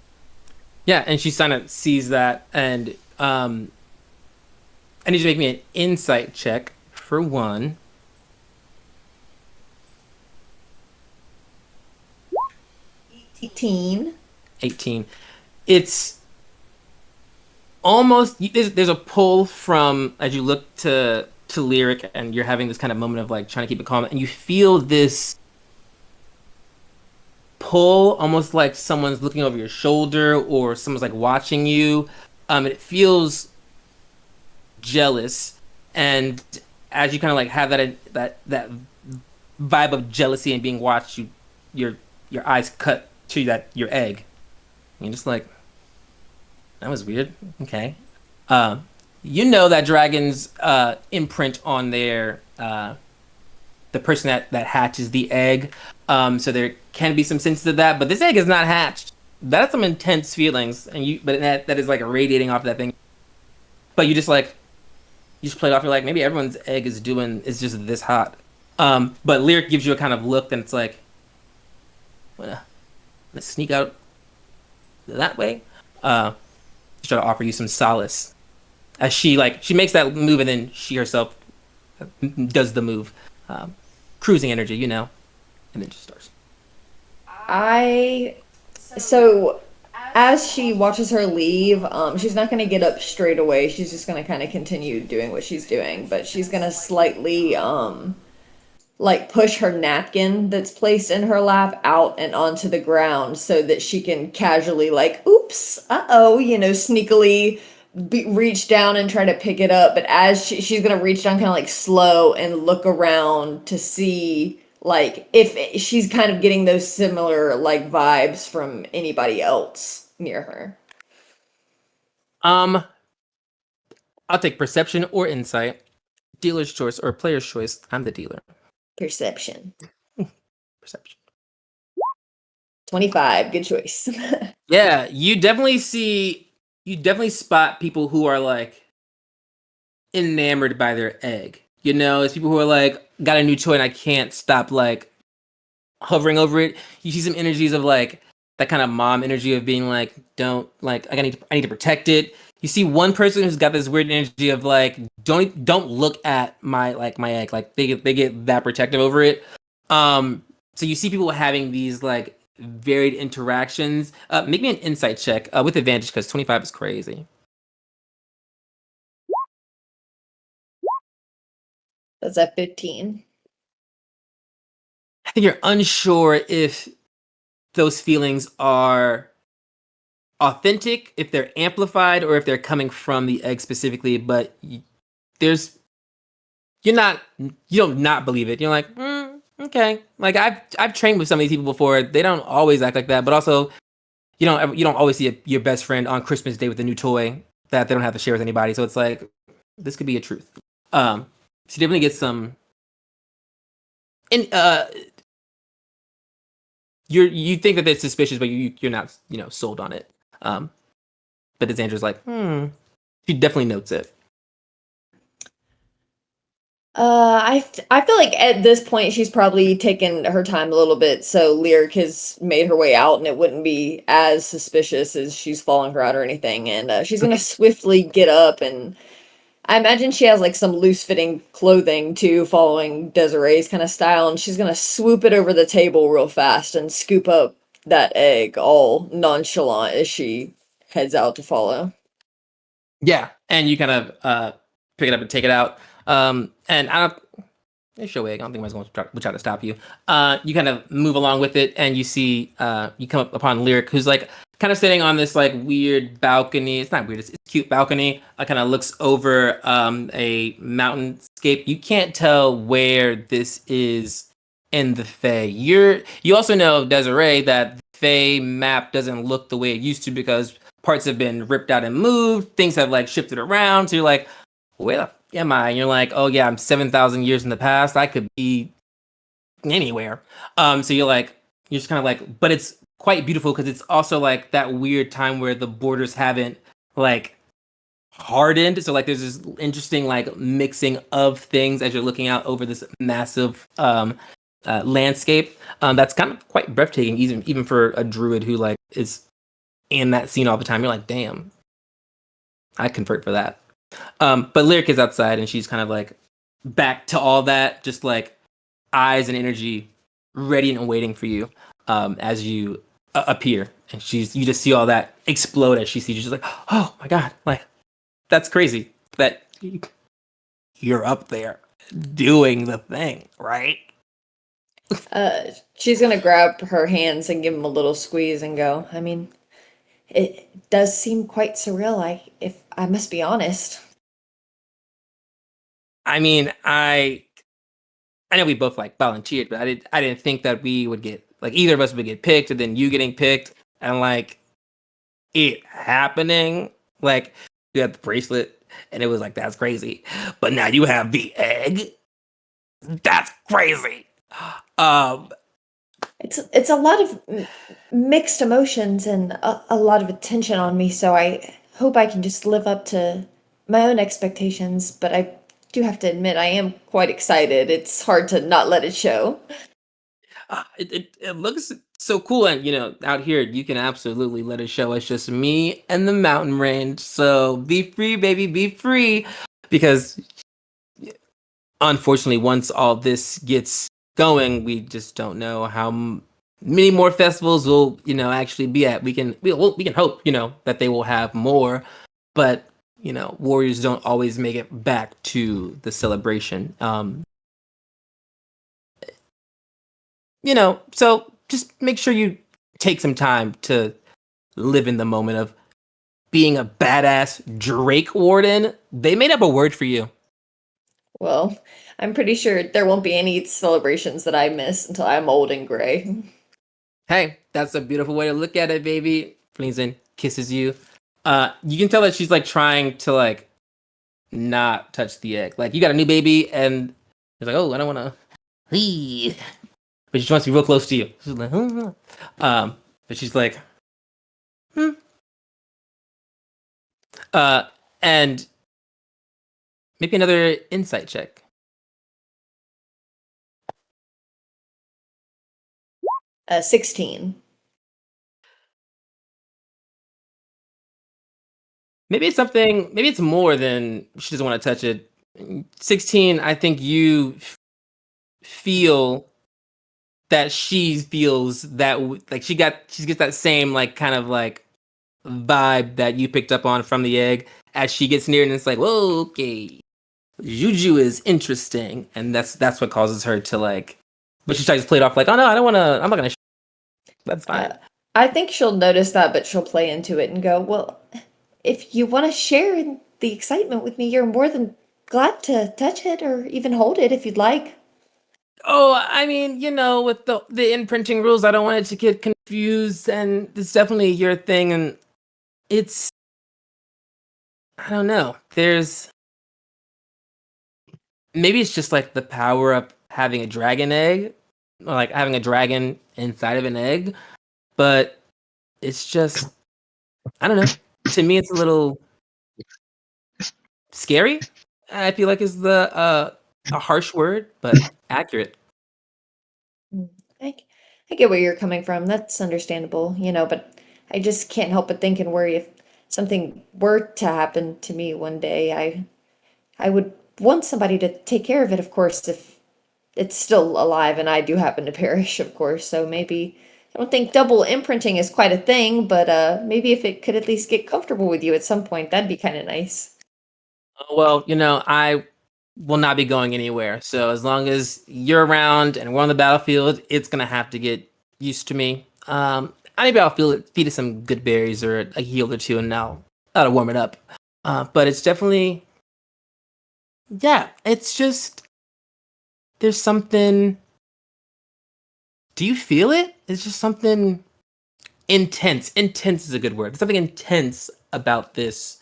Yeah, and she kind of sees that, and I need you to make me an insight check for one. 18. 18. It's almost there's a pull from as you look to Lyric, and you're having this kind of moment of like trying to keep it calm, and you feel this pull, almost like someone's looking over your shoulder or someone's like watching you. It feels jealous, and as you kind of like have that vibe of jealousy and being watched, your eyes cut to that your egg. And you're just like, that was weird. Okay. You know that dragons imprint on their the person that hatches the egg. So there can be some sense to that, but this egg is not hatched. That's some intense feelings, and but that is like radiating off that thing. But you just play it off. You're like, maybe everyone's egg is just this hot. But Lyric gives you a kind of look, and it's like, let's sneak out that way. To try to offer you some solace, as she makes that move, and then she herself does the move, cruising energy, and then just starts. So as she watches her leave, she's not gonna get up straight away. She's just gonna kind of continue doing what she's doing, but she's gonna slightly like push her napkin that's placed in her lap out and onto the ground so that she can casually like, oops, uh-oh, sneakily reach down and try to pick it up. But as she's gonna reach down kind of like slow and look around to see like if she's kind of getting those similar like vibes from anybody else near her. I'll take perception or insight, dealer's choice or player's choice. I'm the dealer. Perception. Perception. 25, good choice. Yeah, you definitely spot people who are like enamored by their egg. It's people who are like, got a new toy and I can't stop like hovering over it. You see some energies of like that kind of mom energy of being like, don't like, I need to protect it. You see one person who's got this weird energy of like, don't look at my egg. Like they get that protective over it. So you see people having these like varied interactions. Make me an insight check with advantage because 25 is crazy. That's at 15. I think you're unsure if those feelings are authentic, if they're amplified, or if they're coming from the egg specifically. But there's you don't not believe it. You're like, okay. Like I've trained with some of these people before. They don't always act like that, but also you don't always see your best friend on Christmas Day with a new toy that they don't have to share with anybody. So it's like this could be a truth. So you definitely get some. And you think that they're suspicious, but you're not sold on it. But as Andrew's like, she definitely notes it. I feel like at this point she's probably taken her time a little bit, so Lyric has made her way out, and it wouldn't be as suspicious as she's following her out or anything. And she's gonna swiftly get up, and I imagine she has like some loose-fitting clothing too, following Desiree's kind of style, and she's gonna swoop it over the table real fast and scoop up that egg, all nonchalant as she heads out to follow. Yeah, and you kind of pick it up and take it out. And I don't. It's your egg. I don't think anyone's going to try to stop you. You kind of move along with it, and you see you come up upon Lyric, who's like kind of sitting on this like weird balcony. It's not weird. It's a cute balcony. Kind of looks over a mountainscape. You can't tell where this is in the Fae. You also know, Desiree, that the Fae map doesn't look the way it used to because parts have been ripped out and moved. Things have like shifted around. So you're like, where the am I? And you're like, oh yeah, I'm 7,000 years in the past. I could be anywhere. So you're just kind of like, but it's quite beautiful because it's also like that weird time where the borders haven't like hardened. So like there's this interesting like mixing of things as you're looking out over this massive landscape. That's kind of quite breathtaking, even for a druid who like is in that scene all the time. You're like, damn, I convert for that. But Lyric is outside and she's kind of like back to all that, just like eyes and energy ready and waiting for you as you appear. And you just see all that explode as she sees you. She's like, oh my God, like that's crazy that you're up there doing the thing, right? She's gonna grab her hands and give him a little squeeze and go, I mean, it does seem quite surreal, if I must be honest. I mean, I know we both like volunteered, but I didn't think that we would get like either of us would get picked and then you getting picked and like it happening. Like you had the bracelet and it was like that's crazy. But now you have the egg. That's crazy. Um It's a lot of mixed emotions and a lot of attention on me, so I hope I can just live up to my own expectations, but I do have to admit I am quite excited. It's hard to not let it show. it looks so cool, and out here you can absolutely let it show. It's just me and the mountain range, so be free, baby, be free. Because unfortunately, once all this gets going, we just don't know how many more festivals will actually be at. We can hope that they will have more, but warriors don't always make it back to the celebration. So just make sure you take some time to live in the moment of being a badass Drake Warden. They made up a word for you. Well, I'm pretty sure there won't be any celebrations that I miss until I'm old and gray. Hey, that's a beautiful way to look at it, baby. Leans in, kisses you. You can tell that she's like trying to like not touch the egg. Like you got a new baby, and she's like, "Oh, I don't want to." But she wants to be real close to you. She's like, but she's like, hmm. And maybe another insight check. 16. Maybe it's something. Maybe it's more than she doesn't want to touch it. 16. I think you feel that she feels that like she gets that same like kind of like vibe that you picked up on from the egg as she gets near, and it's like, whoa, okay, Juju is interesting, and that's what causes her to like. But she tries to play it off like, oh no, I don't want to. I'm not gonna. That's fine. I think she'll notice that, but she'll play into it and go, well, if you want to share in the excitement with me, you're more than glad to touch it or even hold it if you'd like. Oh, I mean, with the imprinting rules, I don't want it to get confused, and it's definitely your thing, and it's I don't know. There's maybe it's just like the power of having a dragon egg, or like having a dragon inside of an egg, but it's just I don't know. To me, it's a little scary. I feel like is the a harsh word, but accurate. I, I get where you're coming from. That's understandable, but I just can't help but think and worry if something were to happen to me one day. I would want somebody to take care of it, of course, if it's still alive and I do happen to perish, of course. So maybe I don't think double imprinting is quite a thing, but maybe if it could at least get comfortable with you at some point, that'd be kind of nice. Well, I will not be going anywhere. So as long as you're around and we're on the battlefield, it's gonna have to get used to me. Maybe I'll feed it some good berries or a heal or two, and now that'll warm it up. But it's definitely, yeah. It's just there's something. Do you feel it? It's just something intense. Intense is a good word. There's something intense about this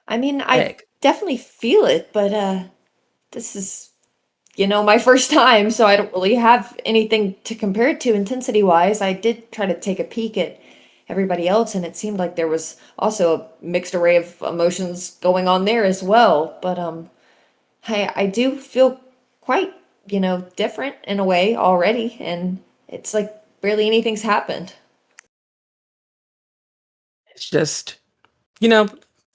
I mean, I egg. definitely feel it, but this is my first time, so I don't really have anything to compare it to intensity wise. I did try to take a peek at everybody else, and it seemed like there was also a mixed array of emotions going on there as well. But I do feel quite, different in a way already, and it's like barely anything's happened. It's just,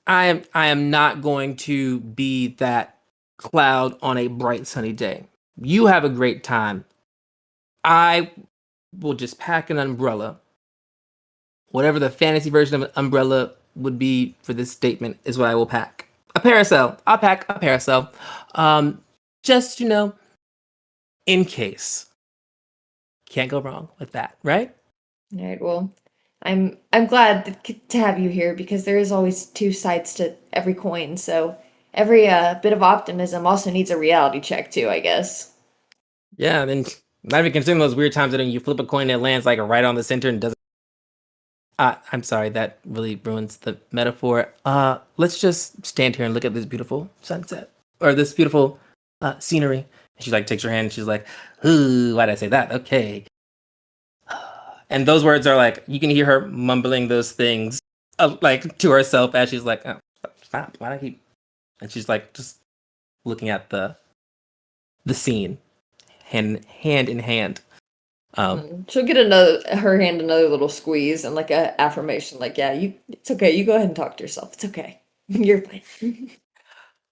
I am not going to be that cloud on a bright sunny day. You have a great time. I will just pack an umbrella. Whatever the fantasy version of an umbrella would be for this statement is what I will pack. A parasol. I'll pack a parasol. Just, in case. Can't go wrong with that, right? All right, well, I'm glad to have you here because there is always two sides to every coin. So every bit of optimism also needs a reality check too, I guess. Yeah, then not even considering those weird times that you flip a coin and it lands like right on the center and doesn't. I'm sorry, that really ruins the metaphor. Let's just stand here and look at this beautiful sunset or this beautiful scenery. And she like takes her hand and she's like, "Ooh, why did I say that?" Okay. And those words are like you can hear her mumbling those things like to herself as she's like, "Oh, stop! Why do I keep?" And she's like just looking at the scene, hand in hand. She'll get her hand another little squeeze and like a affirmation, like, yeah, it's okay. You go ahead and talk to yourself. It's okay. You're fine.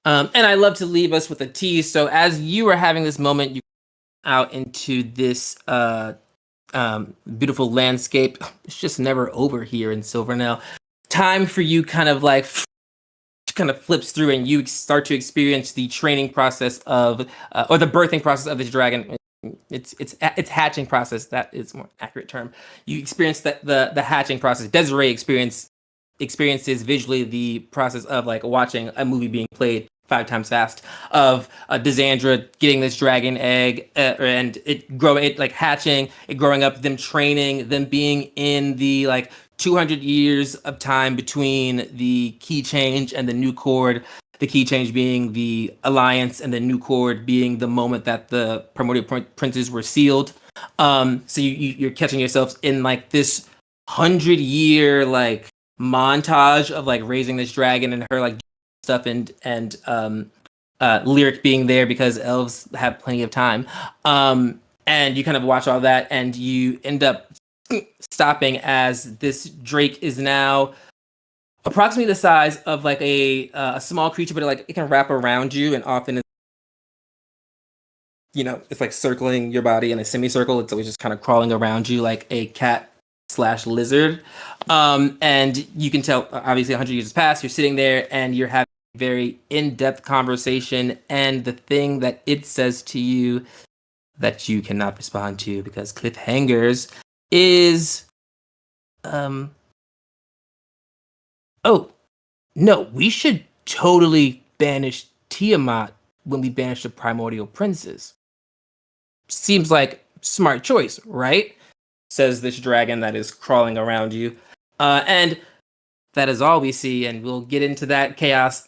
And I love to leave us with a tease. So as you are having this moment, you out into this beautiful landscape. It's just never over here in Silvernell. Time for you kind of flips through and you start to experience the training process of or the birthing process of this dragon. It's hatching process. That is a more accurate term. You experience the hatching process. Desiree experiences visually the process of like watching a movie being played 5 times fast of Desandra getting this dragon egg and it like hatching, it growing up, them training, them being in the like 200 years of time between the key change and the new chord. The key change being the alliance and the new chord being the moment that the primordial princes were sealed. So you're catching yourselves in like this 100-year like montage of like raising this dragon and her like stuff and lyric being there because elves have plenty of time. And you kind of watch all that and you end up stopping as this drake is now approximately the size of like a small creature, but it can wrap around you and often it's like circling your body in a semicircle. It's always just kind of crawling around you like a cat / lizard. And you can tell obviously 100 years has passed. You're sitting there and you're having a very in-depth conversation, and the thing that it says to you that you cannot respond to because cliffhangers is oh no, we should totally banish Tiamat when we banish the primordial princes. Seems like smart choice, right? Says this dragon that is crawling around you. And that is all we see, and we'll get into that chaos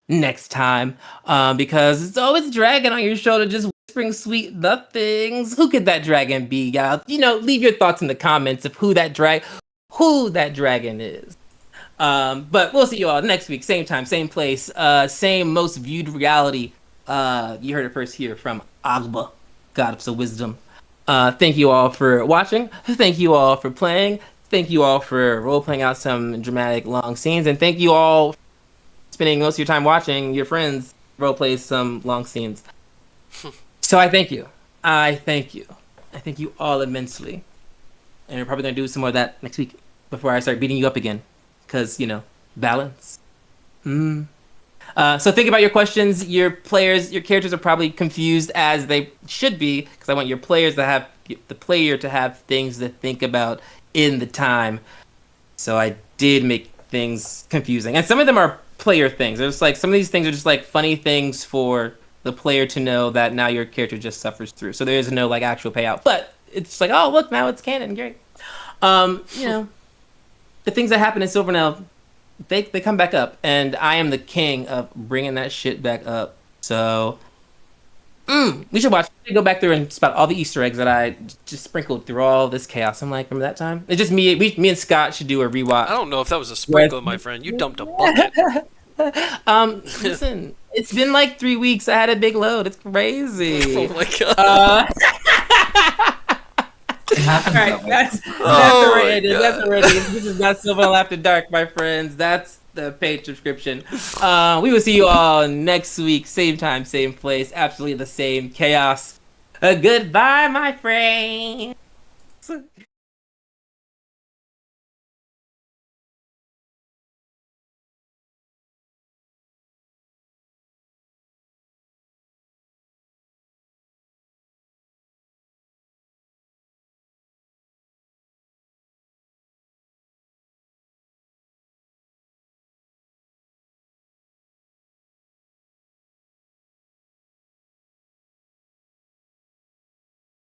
next time. Because it's always a dragon on your shoulder just whispering sweet nothings. Who could that dragon be, guys? Leave your thoughts in the comments of who that dragon is. But we'll see you all next week, same time, same place, same most viewed reality. You heard it first here from Agba, Goddess of Wisdom. Thank you all for watching. Thank you all for playing. Thank you all for role-playing out some dramatic long scenes. And thank you all for spending most of your time watching your friends role-play some long scenes. So I thank you. I thank you all immensely. And we're probably going to do some more of that next week before I start beating you up again. Because, balance. So think about your questions. Your characters are probably confused as they should be, because I want the player to have things to think about in the time. So I did make things confusing. And some of them are player things. There's like some of these things are just like funny things for the player to know that now your character just suffers through. So there is no like actual payout. But it's like, oh look, now it's canon. Great. The things that happen in Silvernell, they come back up, and I am the king of bringing that shit back up. So, We should watch. We go back through and spot all the Easter eggs that I just sprinkled through all this chaos. I'm like, remember that time? It's just me. Me and Scott should do a rewatch. I don't know if that was a sprinkle, my friend. You dumped a bucket. Listen, it's been like 3 weeks. I had a big load. It's crazy. Oh my god. It happens All right, that way. that's Oh where my it is. God. That's where it is. This is not Silver After Dark, my friends. That's the paid subscription. We will see you all next week. Same time, same place. Absolutely the same chaos. Goodbye, my friends.